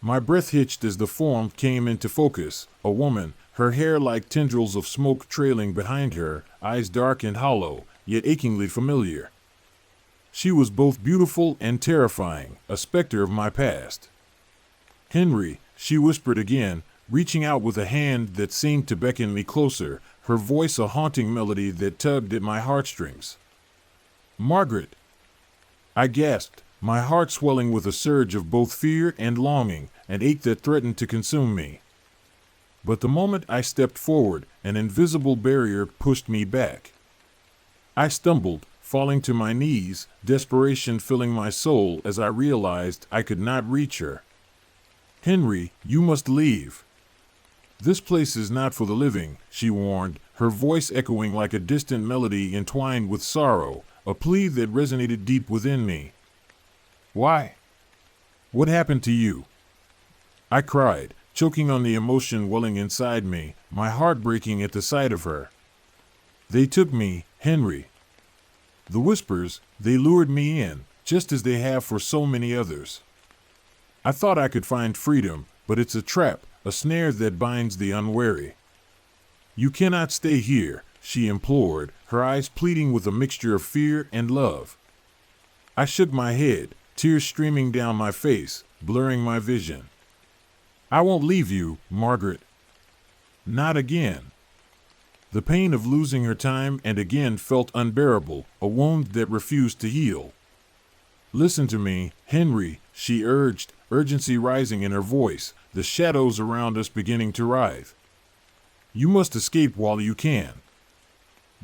My breath hitched as the form came into focus, a woman, her hair like tendrils of smoke trailing behind her, eyes dark and hollow, yet achingly familiar. She was both beautiful and terrifying, a specter of my past. "Henry," she whispered again, reaching out with a hand that seemed to beckon me closer, her voice a haunting melody that tugged at my heartstrings. "Margaret!" I gasped, my heart swelling with a surge of both fear and longing, an ache that threatened to consume me. But the moment I stepped forward, an invisible barrier pushed me back. I stumbled, falling to my knees, desperation filling my soul as I realized I could not reach her. "Henry, you must leave. This place is not for the living," she warned, her voice echoing like a distant melody entwined with sorrow, a plea that resonated deep within me. "Why? What happened to you?" I cried, choking on the emotion welling inside me, my heart breaking at the sight of her. "They took me, Henry. The whispers, they lured me in, just as they have for so many others. I thought I could find freedom, but it's a trap, a snare that binds the unwary. You cannot stay here," she implored, her eyes pleading with a mixture of fear and love. I shook my head, tears streaming down my face, blurring my vision. "I won't leave you, Margaret. Not again." The pain of losing her time and again felt unbearable, a wound that refused to heal. "Listen to me, Henry," she urged, urgency rising in her voice, the shadows around us beginning to writhe. "You must escape while you can.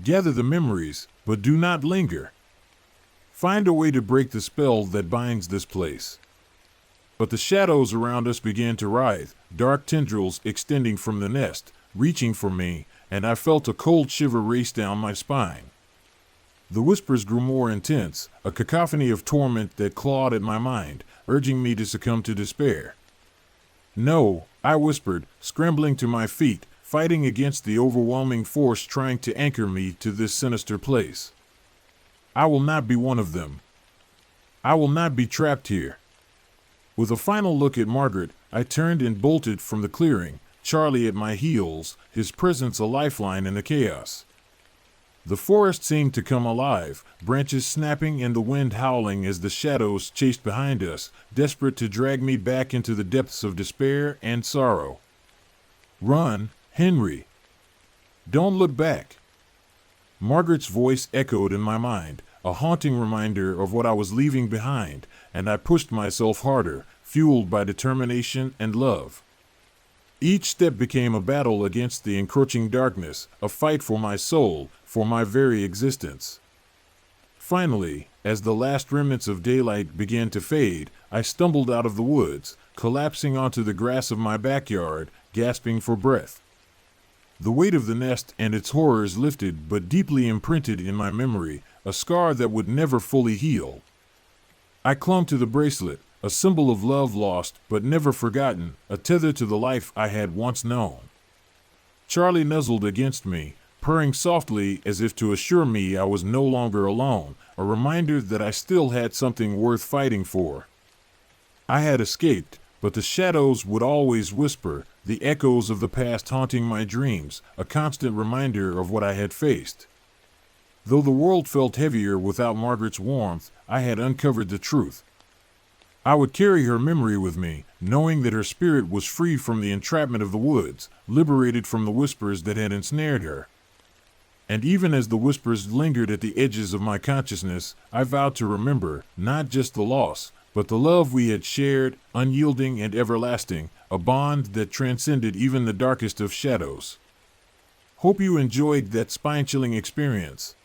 Gather the memories, but do not linger. Find a way to break the spell that binds this place." But the shadows around us began to writhe, dark tendrils extending from the nest, reaching for me, and I felt a cold shiver race down my spine. The whispers grew more intense, a cacophony of torment that clawed at my mind, urging me to succumb to despair. "No," I whispered, scrambling to my feet, fighting against the overwhelming force trying to anchor me to this sinister place. "I will not be one of them. I will not be trapped here." With a final look at Margaret, I turned and bolted from the clearing, Charlie at my heels, his presence a lifeline in the chaos. The forest seemed to come alive, branches snapping and the wind howling as the shadows chased behind us, desperate to drag me back into the depths of despair and sorrow. "Run, Henry. Don't look back." Margaret's voice echoed in my mind, a haunting reminder of what I was leaving behind, and I pushed myself harder, fueled by determination and love. Each step became a battle against the encroaching darkness, a fight for my soul, for my very existence. Finally, as the last remnants of daylight began to fade, I stumbled out of the woods, collapsing onto the grass of my backyard, gasping for breath. The weight of the nest and its horrors lifted but deeply imprinted in my memory, a scar that would never fully heal. I clung to the bracelet, a symbol of love lost but never forgotten, a tether to the life I had once known. Charlie nuzzled against me, purring softly as if to assure me I was no longer alone, a reminder that I still had something worth fighting for. I had escaped, but the shadows would always whisper, the echoes of the past haunting my dreams, a constant reminder of what I had faced. Though the world felt heavier without Margaret's warmth, I had uncovered the truth. I would carry her memory with me, knowing that her spirit was free from the entrapment of the woods, liberated from the whispers that had ensnared her. And even as the whispers lingered at the edges of my consciousness, I vowed to remember, not just the loss, but the love we had shared, unyielding and everlasting, a bond that transcended even the darkest of shadows. Hope you enjoyed that spine-chilling experience.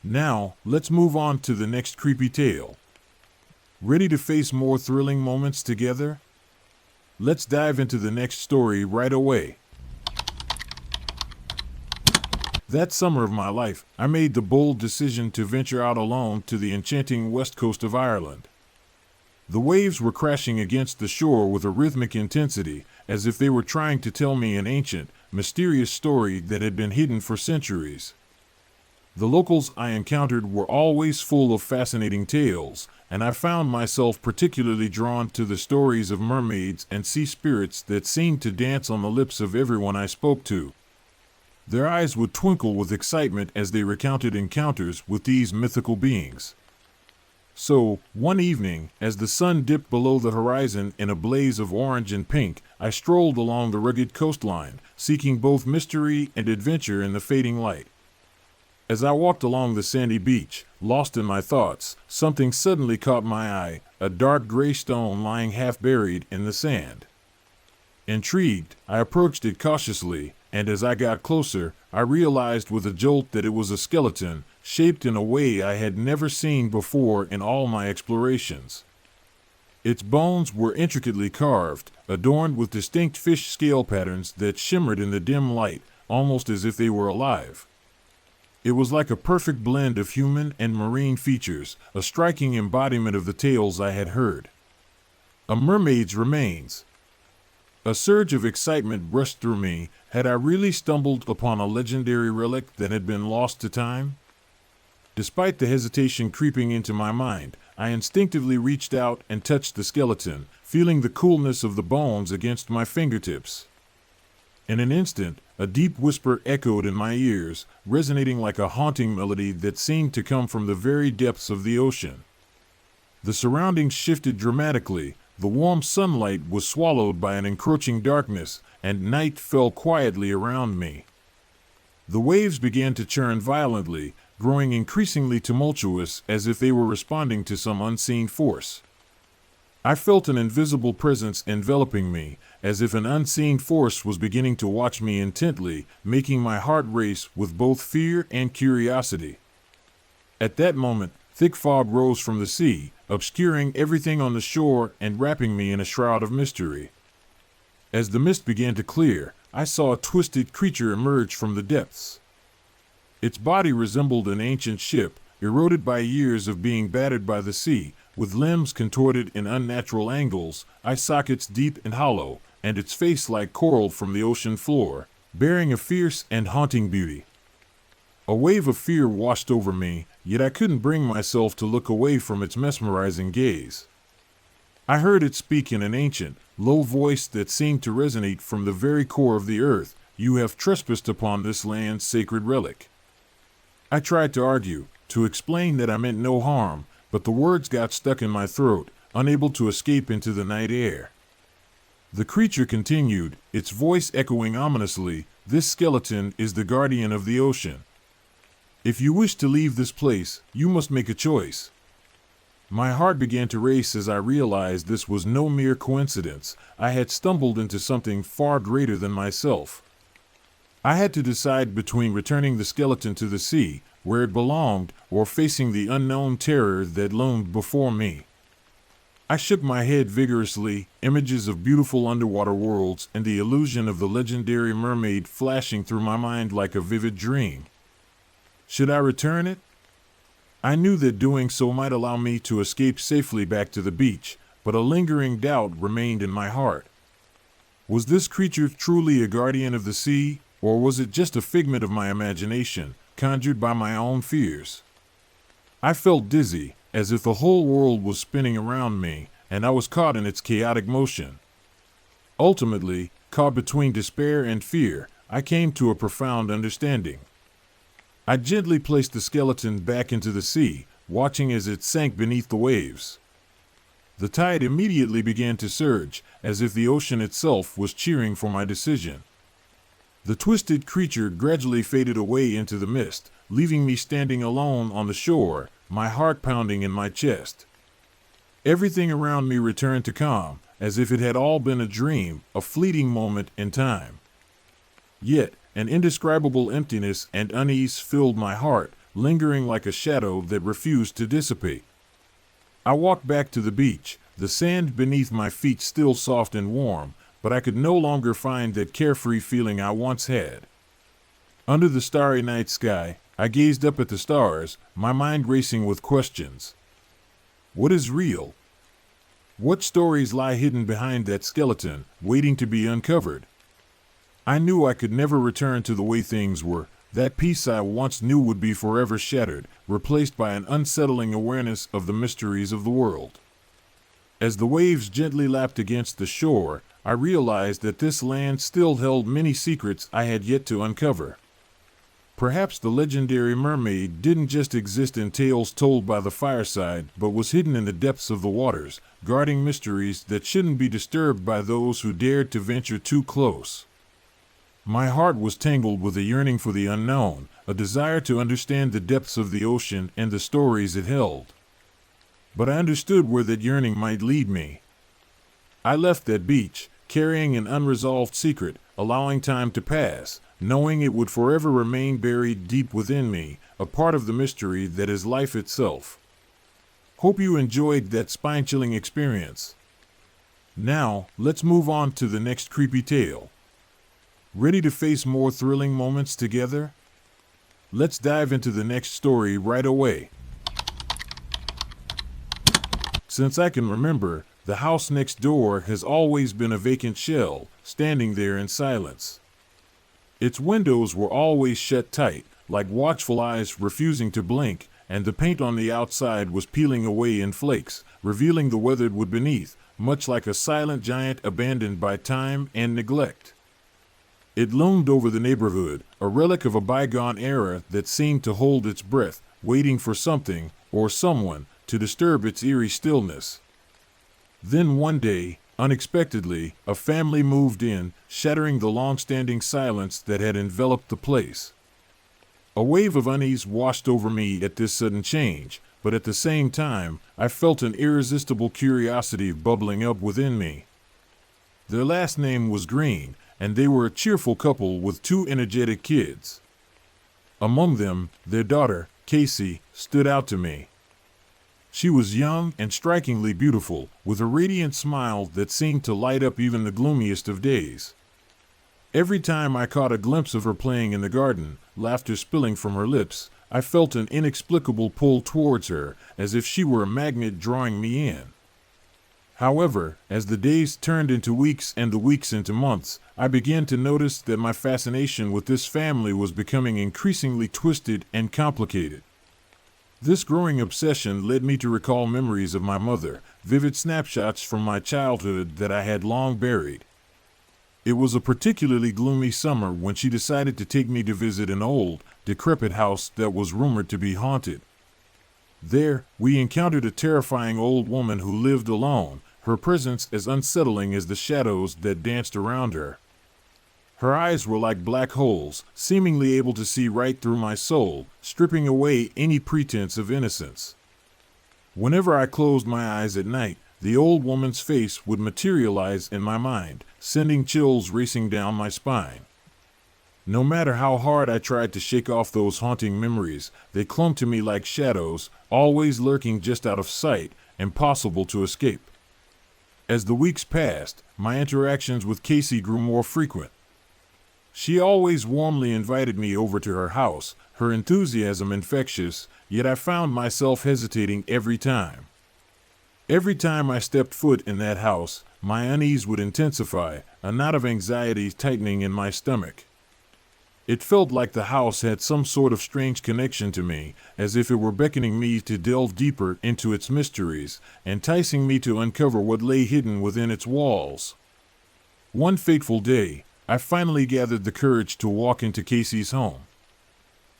Now, let's move on to the next creepy tale. Ready to face more thrilling moments together? Let's dive into the next story right away. That summer of my life, I made the bold decision to venture out alone to the enchanting west coast of Ireland. The waves were crashing against the shore with a rhythmic intensity, as if they were trying to tell me an ancient, mysterious story that had been hidden for centuries. The locals I encountered were always full of fascinating tales, and I found myself particularly drawn to the stories of mermaids and sea spirits that seemed to dance on the lips of everyone I spoke to. Their eyes would twinkle with excitement as they recounted encounters with these mythical beings. So, one evening, as the sun dipped below the horizon in a blaze of orange and pink, I strolled along the rugged coastline, seeking both mystery and adventure in the fading light. As I walked along the sandy beach, lost in my thoughts, something suddenly caught my eye, a dark gray stone lying half buried in the sand. Intrigued, I approached it cautiously, and as I got closer, I realized with a jolt that it was a skeleton, shaped in a way I had never seen before in all my explorations. Its bones were intricately carved, adorned with distinct fish scale patterns that shimmered in the dim light, almost as if they were alive. It was like a perfect blend of human and marine features, a striking embodiment of the tales I had heard. A mermaid's remains. A surge of excitement rushed through me. Had I really stumbled upon a legendary relic that had been lost to time? Despite the hesitation creeping into my mind, I instinctively reached out and touched the skeleton, feeling the coolness of the bones against my fingertips. In an instant, a deep whisper echoed in my ears, resonating like a haunting melody that seemed to come from the very depths of the ocean. The surroundings shifted dramatically. The warm sunlight was swallowed by an encroaching darkness, and night fell quietly around me. The waves began to churn violently, growing increasingly tumultuous as if they were responding to some unseen force. I felt an invisible presence enveloping me, as if an unseen force was beginning to watch me intently, making my heart race with both fear and curiosity. At that moment, thick fog rose from the sea, obscuring everything on the shore and wrapping me in a shroud of mystery. As the mist began to clear, I saw a twisted creature emerge from the depths. Its body resembled an ancient ship, eroded by years of being battered by the sea, with limbs contorted in unnatural angles, eye sockets deep and hollow, and its face like coral from the ocean floor, bearing a fierce and haunting beauty. A wave of fear washed over me, yet I couldn't bring myself to look away from its mesmerizing gaze. I heard it speak in an ancient, low voice that seemed to resonate from the very core of the earth. "You have trespassed upon this land's sacred relic." I tried to argue, to explain that I meant no harm, but the words got stuck in my throat, unable to escape into the night air. The creature continued, its voice echoing ominously, "This skeleton is the guardian of the ocean. If you wish to leave this place, you must make a choice." My heart began to race as I realized this was no mere coincidence. I had stumbled into something far greater than myself. I had to decide between returning the skeleton to the sea, where it belonged, or facing the unknown terror that loomed before me. I shook my head vigorously, images of beautiful underwater worlds and the illusion of the legendary mermaid flashing through my mind like a vivid dream. Should I return it? I knew that doing so might allow me to escape safely back to the beach, but a lingering doubt remained in my heart. Was this creature truly a guardian of the sea, or was it just a figment of my imagination, conjured by my own fears? I felt dizzy, as if the whole world was spinning around me, and I was caught in its chaotic motion. Ultimately, caught between despair and fear, I came to a profound understanding. I gently placed the skeleton back into the sea, watching as it sank beneath the waves. The tide immediately began to surge, as if the ocean itself was cheering for my decision. The twisted creature gradually faded away into the mist, leaving me standing alone on the shore, my heart pounding in my chest. Everything around me returned to calm, as if it had all been a dream, a fleeting moment in time. Yet, an indescribable emptiness and unease filled my heart, lingering like a shadow that refused to dissipate. I walked back to the beach, the sand beneath my feet still soft and warm, but I could no longer find that carefree feeling I once had. Under the starry night sky, I gazed up at the stars, my mind racing with questions. What is real? What stories lie hidden behind that skeleton, waiting to be uncovered? I knew I could never return to the way things were. That peace I once knew would be forever shattered, replaced by an unsettling awareness of the mysteries of the world. As the waves gently lapped against the shore, I realized that this land still held many secrets I had yet to uncover. Perhaps the legendary mermaid didn't just exist in tales told by the fireside, but was hidden in the depths of the waters, guarding mysteries that shouldn't be disturbed by those who dared to venture too close. My heart was tangled with a yearning for the unknown, a desire to understand the depths of the ocean and the stories it held. But I understood where that yearning might lead me. I left that beach, carrying an unresolved secret, allowing time to pass, knowing it would forever remain buried deep within me, a part of the mystery that is life itself. Hope you enjoyed that spine-chilling experience. Now, let's move on to the next creepy tale. Ready to face more thrilling moments together? Let's dive into the next story right away. Since I can remember, the house next door has always been a vacant shell, standing there in silence. Its windows were always shut tight, like watchful eyes refusing to blink, and the paint on the outside was peeling away in flakes, revealing the weathered wood beneath, much like a silent giant abandoned by time and neglect. It loomed over the neighborhood, a relic of a bygone era that seemed to hold its breath, waiting for something, or someone, to disturb its eerie stillness. Then one day, unexpectedly, a family moved in, shattering the long-standing silence that had enveloped the place. A wave of unease washed over me at this sudden change, but at the same time, I felt an irresistible curiosity bubbling up within me. Their last name was Green, and they were a cheerful couple with 2 energetic kids. Among them, their daughter, Casey, stood out to me. She was young and strikingly beautiful, with a radiant smile that seemed to light up even the gloomiest of days. Every time I caught a glimpse of her playing in the garden, laughter spilling from her lips, I felt an inexplicable pull towards her, as if she were a magnet drawing me in. However, as the days turned into weeks and the weeks into months, I began to notice that my fascination with this family was becoming increasingly twisted and complicated. This growing obsession led me to recall memories of my mother, vivid snapshots from my childhood that I had long buried. It was a particularly gloomy summer when she decided to take me to visit an old, decrepit house that was rumored to be haunted. There, we encountered a terrifying old woman who lived alone, her presence as unsettling as the shadows that danced around her. Her eyes were like black holes, seemingly able to see right through my soul, stripping away any pretense of innocence. Whenever I closed my eyes at night, the old woman's face would materialize in my mind, sending chills racing down my spine. No matter how hard I tried to shake off those haunting memories, they clung to me like shadows, always lurking just out of sight, impossible to escape. As the weeks passed, my interactions with Casey grew more frequent. She always warmly invited me over to her house, her enthusiasm infectious, yet I found myself hesitating every time. Every time I stepped foot in that house, my unease would intensify, a knot of anxiety tightening in my stomach. It felt like the house had some sort of strange connection to me, as if it were beckoning me to delve deeper into its mysteries, enticing me to uncover what lay hidden within its walls. One fateful day, I finally gathered the courage to walk into Casey's home.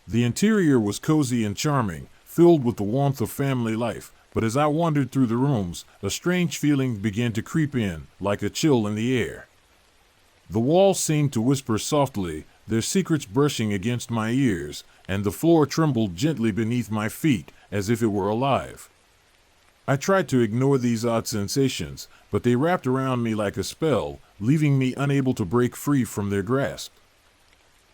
The interior was cozy and charming, filled with the warmth of family life, but as I wandered through the rooms, a strange feeling began to creep in, like a chill in the air. The walls seemed to whisper softly, their secrets brushing against my ears, and the floor trembled gently beneath my feet, as if it were alive. I tried to ignore these odd sensations, but they wrapped around me like a spell, leaving me unable to break free from their grasp.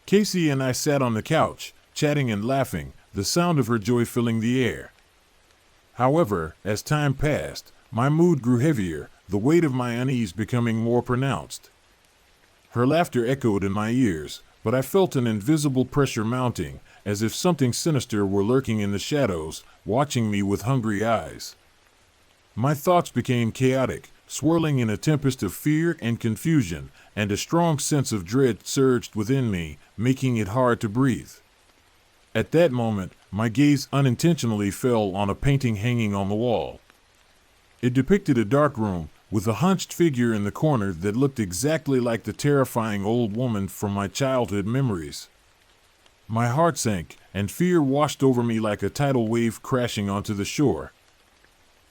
Casey and I sat on the couch, chatting and laughing, the sound of her joy filling the air. However, as time passed, my mood grew heavier, the weight of my unease becoming more pronounced. Her laughter echoed in my ears, but I felt an invisible pressure mounting, as if something sinister were lurking in the shadows, watching me with hungry eyes. My thoughts became chaotic, swirling in a tempest of fear and confusion, and a strong sense of dread surged within me, making it hard to breathe. At that moment, my gaze unintentionally fell on a painting hanging on the wall. It depicted a dark room, with a hunched figure in the corner that looked exactly like the terrifying old woman from my childhood memories. My heart sank, and fear washed over me like a tidal wave crashing onto the shore.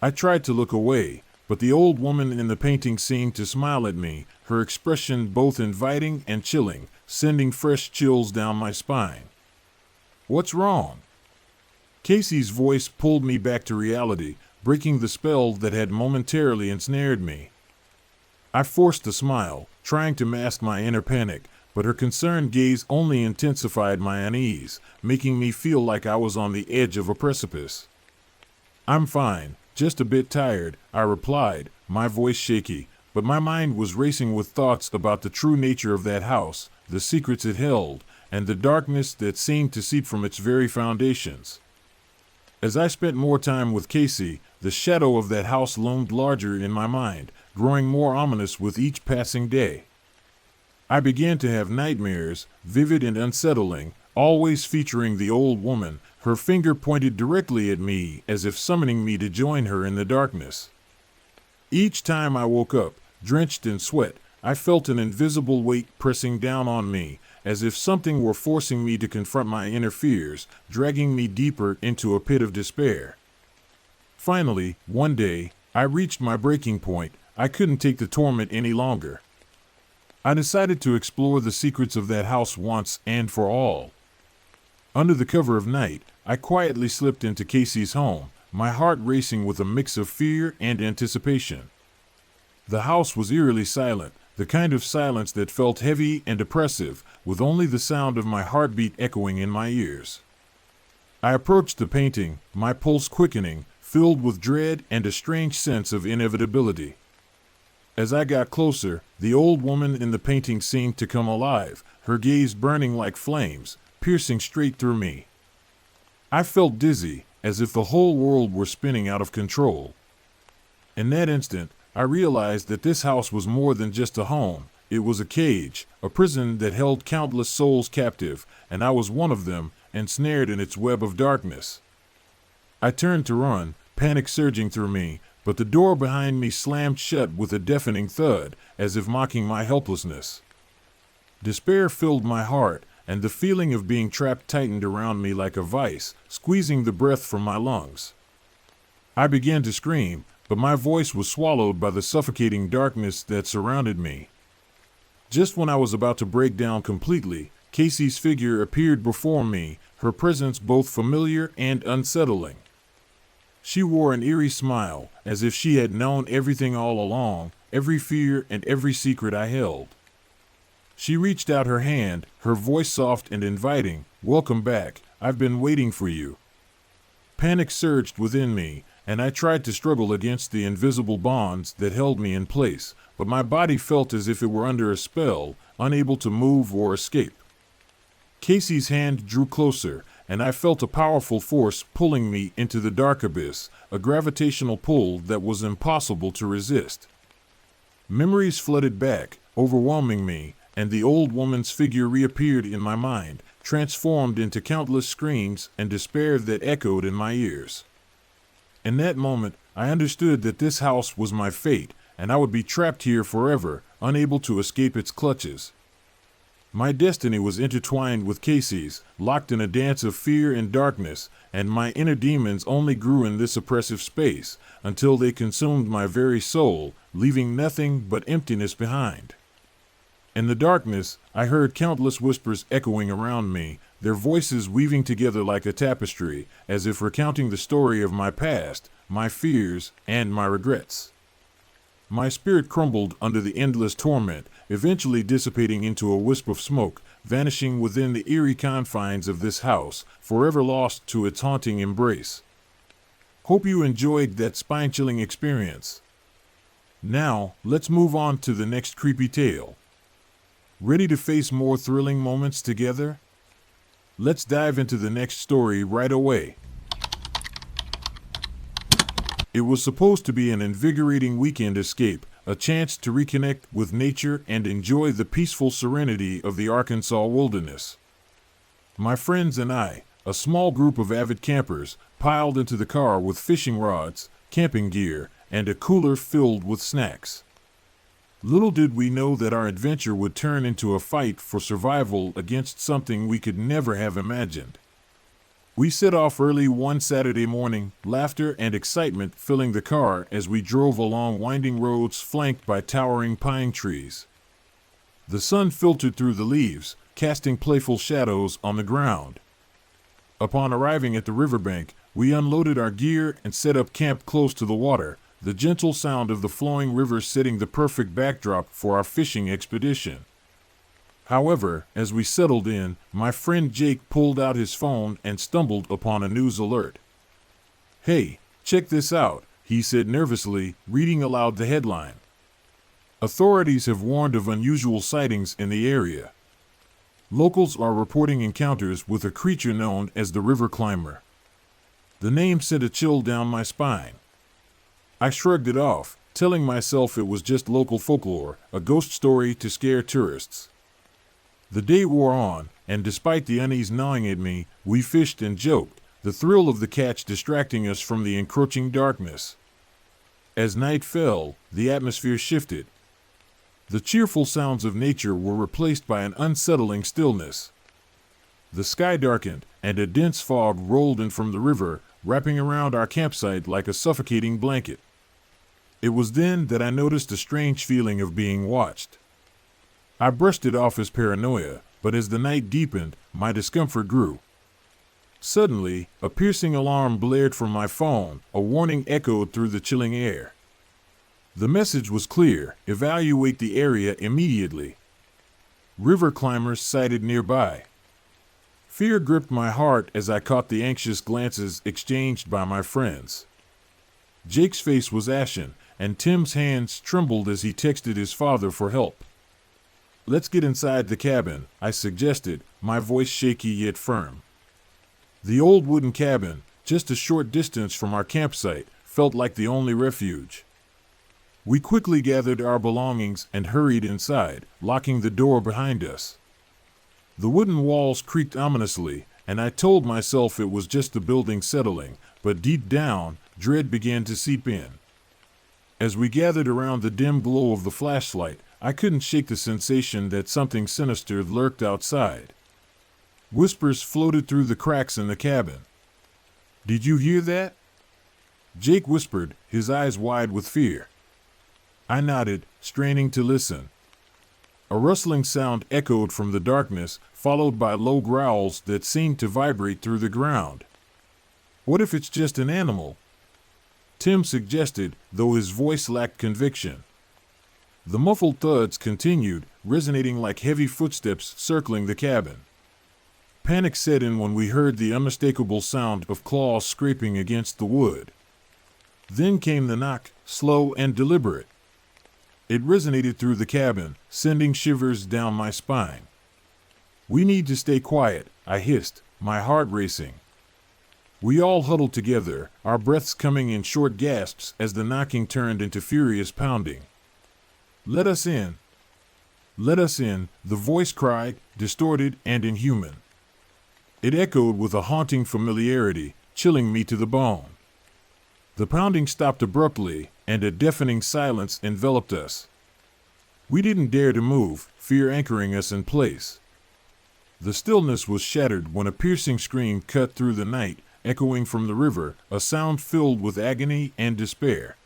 I tried to look away, but the old woman in the painting seemed to smile at me, her expression both inviting and chilling, sending fresh chills down my spine. "What's wrong?" Casey's voice pulled me back to reality, breaking the spell that had momentarily ensnared me. I forced a smile, trying to mask my inner panic, but her concerned gaze only intensified my unease, making me feel like I was on the edge of a precipice. "I'm fine, just a bit tired," I replied, my voice shaky, but my mind was racing with thoughts about the true nature of that house, the secrets it held, and the darkness that seemed to seep from its very foundations. As I spent more time with Casey, the shadow of that house loomed larger in my mind, growing more ominous with each passing day. I began to have nightmares, vivid and unsettling, always featuring the old woman, her finger pointed directly at me as if summoning me to join her in the darkness. Each time I woke up, drenched in sweat, I felt an invisible weight pressing down on me, as if something were forcing me to confront my inner fears, dragging me deeper into a pit of despair. Finally, one day, I reached my breaking point. I couldn't take the torment any longer. I decided to explore the secrets of that house once and for all. Under the cover of night, I quietly slipped into Casey's home, my heart racing with a mix of fear and anticipation. The house was eerily silent, the kind of silence that felt heavy and oppressive, with only the sound of my heartbeat echoing in my ears. I approached the painting, my pulse quickening, filled with dread and a strange sense of inevitability. As I got closer, the old woman in the painting seemed to come alive, her gaze burning like flames, piercing straight through me. I felt dizzy, as if the whole world were spinning out of control. In that instant, I realized that this house was more than just a home. It was a cage, a prison that held countless souls captive, and I was one of them, ensnared in its web of darkness. I turned to run, panic surging through me, but the door behind me slammed shut with a deafening thud, as if mocking my helplessness. Despair filled my heart, and the feeling of being trapped tightened around me like a vice, squeezing the breath from my lungs. I began to scream, but my voice was swallowed by the suffocating darkness that surrounded me. Just when I was about to break down completely, Casey's figure appeared before me, her presence both familiar and unsettling. She wore an eerie smile, as if she had known everything all along, every fear and every secret I held. She reached out her hand, her voice soft and inviting. "Welcome back, I've been waiting for you." Panic surged within me, and I tried to struggle against the invisible bonds that held me in place, but my body felt as if it were under a spell, unable to move or escape. Casey's hand drew closer, and I felt a powerful force pulling me into the dark abyss, a gravitational pull that was impossible to resist. Memories flooded back, overwhelming me, and the old woman's figure reappeared in my mind, transformed into countless screams and despair that echoed in my ears. In that moment, I understood that this house was my fate, and I would be trapped here forever, unable to escape its clutches. My destiny was intertwined with Casey's, locked in a dance of fear and darkness, and my inner demons only grew in this oppressive space, until they consumed my very soul, leaving nothing but emptiness behind. In the darkness, I heard countless whispers echoing around me, their voices weaving together like a tapestry, as if recounting the story of my past, my fears, and my regrets. My spirit crumbled under the endless torment, eventually dissipating into a wisp of smoke, vanishing within the eerie confines of this house, forever lost to its haunting embrace. Hope you enjoyed that spine-chilling experience. Now, let's move on to the next creepy tale. Ready to face more thrilling moments together? Let's dive into the next story right away. It was supposed to be an invigorating weekend escape, a chance to reconnect with nature and enjoy the peaceful serenity of the Arkansas wilderness. My friends and I, a small group of avid campers, piled into the car with fishing rods, camping gear, and a cooler filled with snacks. Little did we know that our adventure would turn into a fight for survival against something we could never have imagined. We set off early one Saturday morning, laughter and excitement filling the car as we drove along winding roads flanked by towering pine trees. The sun filtered through the leaves, casting playful shadows on the ground. Upon arriving at the riverbank, we unloaded our gear and set up camp close to the water, the gentle sound of the flowing river setting the perfect backdrop for our fishing expedition. However, as we settled in, my friend Jake pulled out his phone and stumbled upon a news alert. "Hey, check this out," he said nervously, reading aloud the headline. "Authorities have warned of unusual sightings in the area. Locals are reporting encounters with a creature known as the river climber." The name sent a chill down my spine. I shrugged it off, telling myself it was just local folklore, a ghost story to scare tourists. The day wore on, and despite the unease gnawing at me, we fished and joked, the thrill of the catch distracting us from the encroaching darkness. As night fell, the atmosphere shifted. The cheerful sounds of nature were replaced by an unsettling stillness. The sky darkened, and a dense fog rolled in from the river, wrapping around our campsite like a suffocating blanket. It was then that I noticed a strange feeling of being watched. I brushed it off as paranoia, but as the night deepened, my discomfort grew. Suddenly, a piercing alarm blared from my phone, a warning echoed through the chilling air. The message was clear: evaluate the area immediately. River climbers sighted nearby. Fear gripped my heart as I caught the anxious glances exchanged by my friends. Jake's face was ashen, and Tim's hands trembled as he texted his father for help. "Let's get inside the cabin," I suggested, my voice shaky yet firm. The old wooden cabin, just a short distance from our campsite, felt like the only refuge. We quickly gathered our belongings and hurried inside, locking the door behind us. The wooden walls creaked ominously, and I told myself it was just the building settling, but deep down, dread began to seep in. As we gathered around the dim glow of the flashlight, I couldn't shake the sensation that something sinister lurked outside. Whispers floated through the cracks in the cabin. "Did you hear that?" Jake whispered, his eyes wide with fear. I nodded, straining to listen. A rustling sound echoed from the darkness, followed by low growls that seemed to vibrate through the ground. "What if it's just an animal?" Tim suggested, though his voice lacked conviction. The muffled thuds continued, resonating like heavy footsteps circling the cabin. Panic set in when we heard the unmistakable sound of claws scraping against the wood. Then came the knock, slow and deliberate. It resonated through the cabin, sending shivers down my spine. "We need to stay quiet," I hissed, my heart racing. We all huddled together, our breaths coming in short gasps as the knocking turned into furious pounding. "Let us in. "Let us in," the voice cried, distorted and inhuman. It echoed with a haunting familiarity, chilling me to the bone. The pounding stopped abruptly, and a deafening silence enveloped us. We didn't dare to move, fear anchoring us in place. The stillness was shattered when a piercing scream cut through the night, echoing from the river, a sound filled with agony and despair.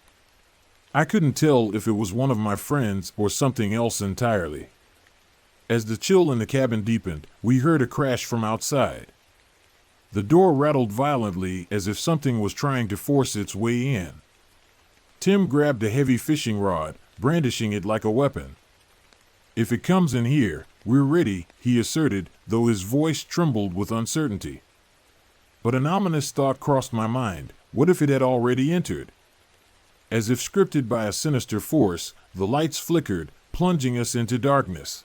I couldn't tell if it was one of my friends or something else entirely. As the chill in the cabin deepened, we heard a crash from outside. The door rattled violently as if something was trying to force its way in. Tim grabbed a heavy fishing rod, brandishing it like a weapon. "If it comes in here, we're ready," he asserted, though his voice trembled with uncertainty. But an ominous thought crossed my mind. What if it had already entered? As if scripted by a sinister force, the lights flickered, plunging us into darkness.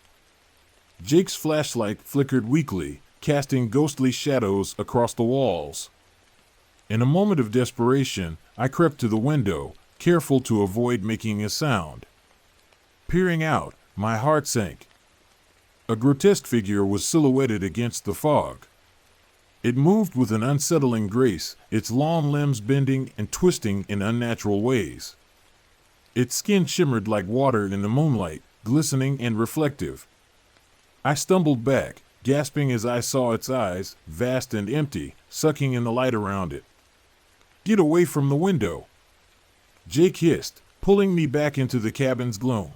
Jake's flashlight flickered weakly, casting ghostly shadows across the walls. In a moment of desperation, I crept to the window, careful to avoid making a sound. Peering out, my heart sank. A grotesque figure was silhouetted against the fog. It moved with an unsettling grace, its long limbs bending and twisting in unnatural ways. Its skin shimmered like water in the moonlight, glistening and reflective. I stumbled back, gasping as I saw its eyes, vast and empty, sucking in the light around it. "Get away from the window!" Jake hissed, pulling me back into the cabin's gloom.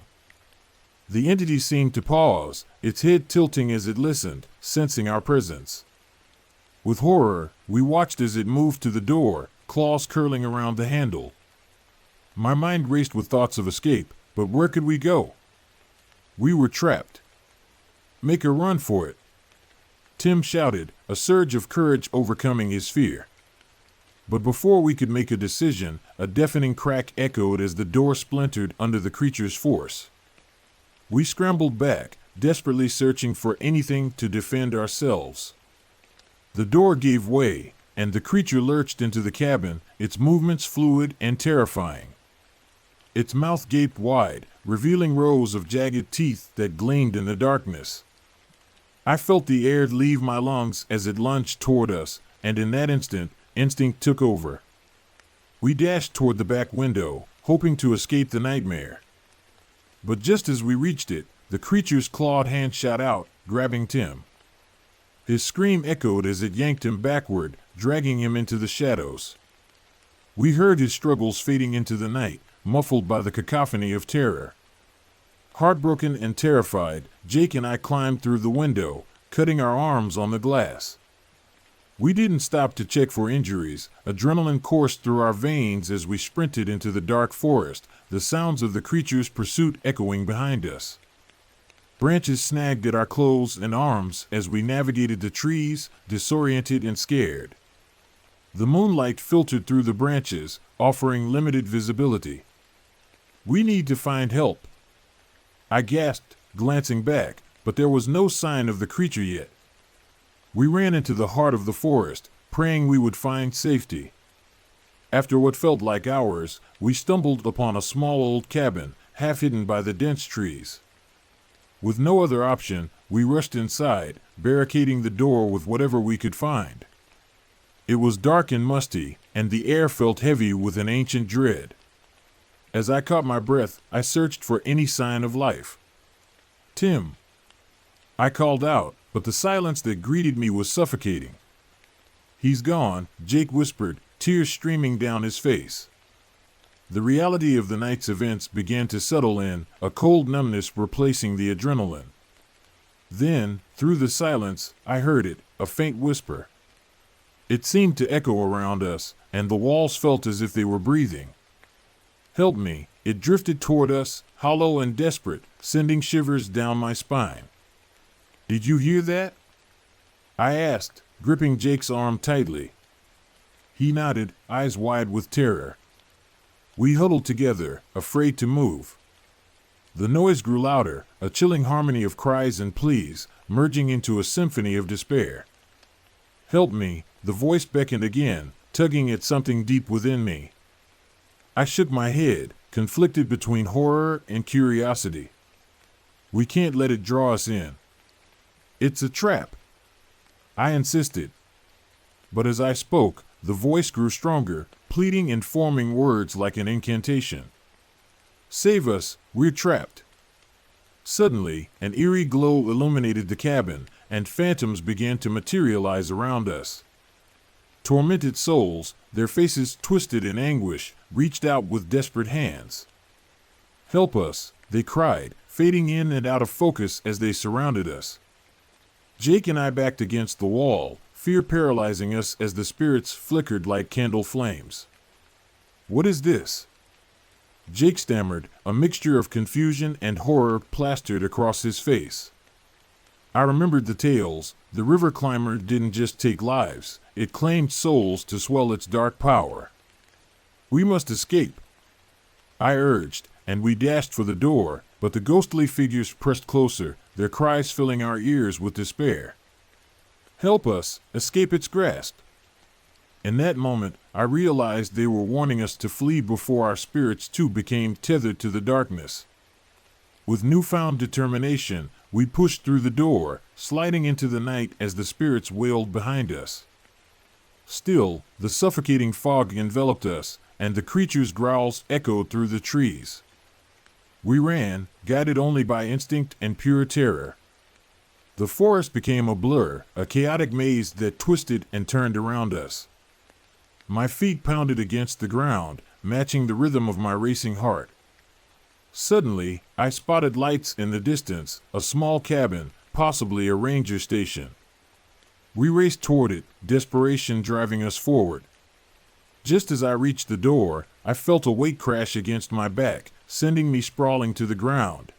The entity seemed to pause, its head tilting as it listened, sensing our presence. With horror, we watched as it moved to the door, claws curling around the handle. My mind raced with thoughts of escape, but where could we go? We were trapped. "Make a run for it," Tim shouted, a surge of courage overcoming his fear. But before we could make a decision, a deafening crack echoed as the door splintered under the creature's force. We scrambled back, desperately searching for anything to defend ourselves. The door gave way, and the creature lurched into the cabin, its movements fluid and terrifying. Its mouth gaped wide, revealing rows of jagged teeth that gleamed in the darkness. I felt the air leave my lungs as it lunged toward us, and in that instant, instinct took over. We dashed toward the back window, hoping to escape the nightmare. But just as we reached it, the creature's clawed hand shot out, grabbing Tim. His scream echoed as it yanked him backward, dragging him into the shadows. We heard his struggles fading into the night, muffled by the cacophony of terror. Heartbroken and terrified, Jake and I climbed through the window, cutting our arms on the glass. We didn't stop to check for injuries. Adrenaline coursed through our veins as we sprinted into the dark forest, the sounds of the creature's pursuit echoing behind us. Branches snagged at our clothes and arms as we navigated the trees, disoriented and scared. The moonlight filtered through the branches, offering limited visibility. "We need to find help," I gasped, glancing back, but there was no sign of the creature yet. We ran into the heart of the forest, praying we would find safety. After what felt like hours, we stumbled upon a small old cabin, half hidden by the dense trees. With no other option, we rushed inside, barricading the door with whatever we could find. It was dark and musty, and the air felt heavy with an ancient dread. As I caught my breath, I searched for any sign of life. "Tim," I called out, but the silence that greeted me was suffocating. "He's gone," Jake whispered, tears streaming down his face. The reality of the night's events began to settle in, a cold numbness replacing the adrenaline. Then, through the silence, I heard it, a faint whisper. It seemed to echo around us, and the walls felt as if they were breathing. "Help me," it drifted toward us, hollow and desperate, sending shivers down my spine. "Did you hear that?" I asked, gripping Jake's arm tightly. He nodded, eyes wide with terror. We huddled together, afraid to move. The noise grew louder, a chilling harmony of cries and pleas, merging into a symphony of despair. "Help me," the voice beckoned again, tugging at something deep within me. I shook my head, conflicted between horror and curiosity. We can't let it draw us in. It's a trap, I insisted. But as I spoke, the voice grew stronger, pleading and forming words like an incantation. Save us, we're trapped. Suddenly, an eerie glow illuminated the cabin, and phantoms began to materialize around us. Tormented souls, their faces twisted in anguish, reached out with desperate hands. Help us, they cried, fading in and out of focus as they surrounded us. Jake and I backed against the wall, fear paralyzing us as the spirits flickered like candle flames. What is this? Jake stammered, a mixture of confusion and horror plastered across his face. I remembered the tales. The river climber didn't just take lives, it claimed souls to swell its dark power. We must escape, I urged, and we dashed for the door, but the ghostly figures pressed closer, their cries filling our ears with despair. Help us, escape its grasp. In that moment, I realized they were warning us to flee before our spirits too became tethered to the darkness. With newfound determination, we pushed through the door, sliding into the night as the spirits wailed behind us. Still, the suffocating fog enveloped us, and the creatures' growls echoed through the trees. We ran, guided only by instinct and pure terror. The forest became a blur, a chaotic maze that twisted and turned around us. My feet pounded against the ground, matching the rhythm of my racing heart. Suddenly, I spotted lights in the distance, a small cabin, possibly a ranger station. We raced toward it, desperation driving us forward. Just as I reached the door, I felt a weight crash against my back, sending me sprawling to the ground.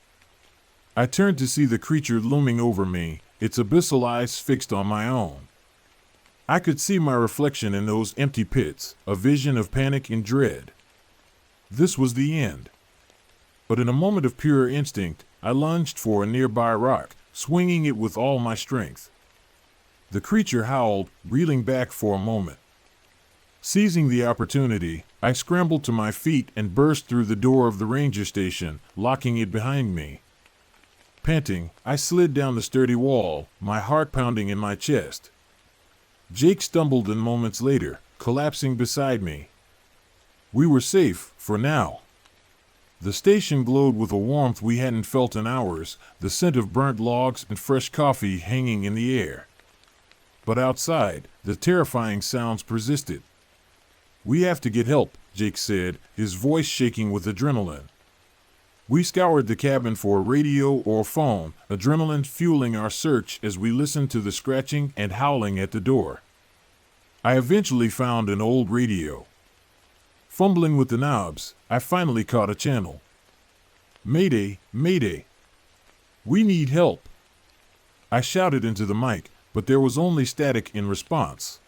I turned to see the creature looming over me, its abyssal eyes fixed on my own. I could see my reflection in those empty pits, a vision of panic and dread. This was the end. But in a moment of pure instinct, I lunged for a nearby rock, swinging it with all my strength. The creature howled, reeling back for a moment. Seizing the opportunity, I scrambled to my feet and burst through the door of the ranger station, locking it behind me. Panting, I slid down the sturdy wall, my heart pounding in my chest. Jake stumbled in moments later, collapsing beside me. We were safe, for now. The station glowed with a warmth we hadn't felt in hours, the scent of burnt logs and fresh coffee hanging in the air. But outside, the terrifying sounds persisted. We have to get help, Jake said, his voice shaking with adrenaline. We scoured the cabin for a radio or phone, adrenaline fueling our search as we listened to the scratching and howling at the door. I eventually found an old radio. Fumbling with the knobs, I finally caught a channel. Mayday, mayday. We need help. I shouted into the mic, but there was only static in response.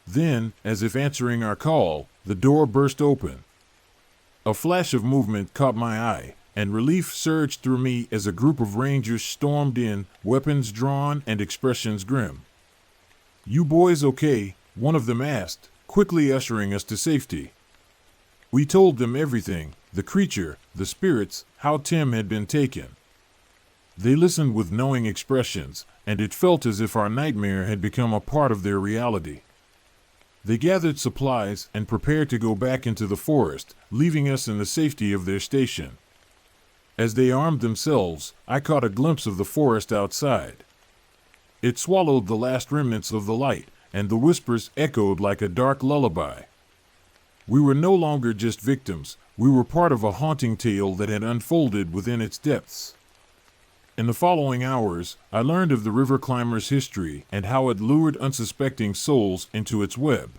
Then, as if answering our call, the door burst open. A flash of movement caught my eye, and relief surged through me as a group of rangers stormed in, weapons drawn and expressions grim. "You boys okay?" one of them asked, quickly ushering us to safety. We told them everything, the creature, the spirits, how Tim had been taken. They listened with knowing expressions, and it felt as if our nightmare had become a part of their reality. They gathered supplies and prepared to go back into the forest, leaving us in the safety of their station. As they armed themselves, I caught a glimpse of the forest outside. It swallowed the last remnants of the light, and the whispers echoed like a dark lullaby. We were no longer just victims, we were part of a haunting tale that had unfolded within its depths. In the following hours, I learned of the river climber's history and how it lured unsuspecting souls into its web.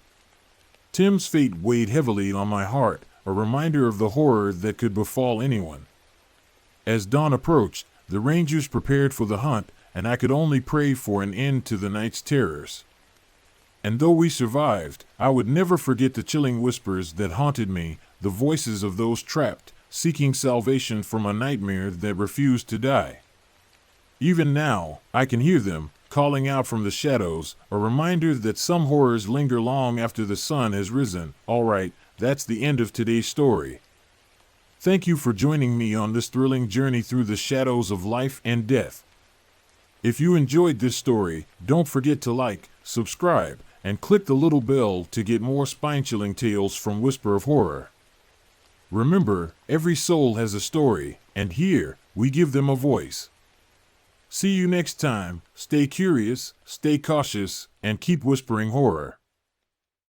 Tim's fate weighed heavily on my heart, a reminder of the horror that could befall anyone. As dawn approached, the rangers prepared for the hunt, and I could only pray for an end to the night's terrors. And though we survived, I would never forget the chilling whispers that haunted me, the voices of those trapped, seeking salvation from a nightmare that refused to die. Even now, I can hear them, calling out from the shadows, a reminder that some horrors linger long after the sun has risen. All right, that's the end of today's story. Thank you for joining me on this thrilling journey through the shadows of life and death. If you enjoyed this story, don't forget to like, subscribe, and click the little bell to get more spine-chilling tales from Whisper of Horror. Remember, every soul has a story, and here, we give them a voice. See you next time. Stay curious, stay cautious, and keep whispering horror.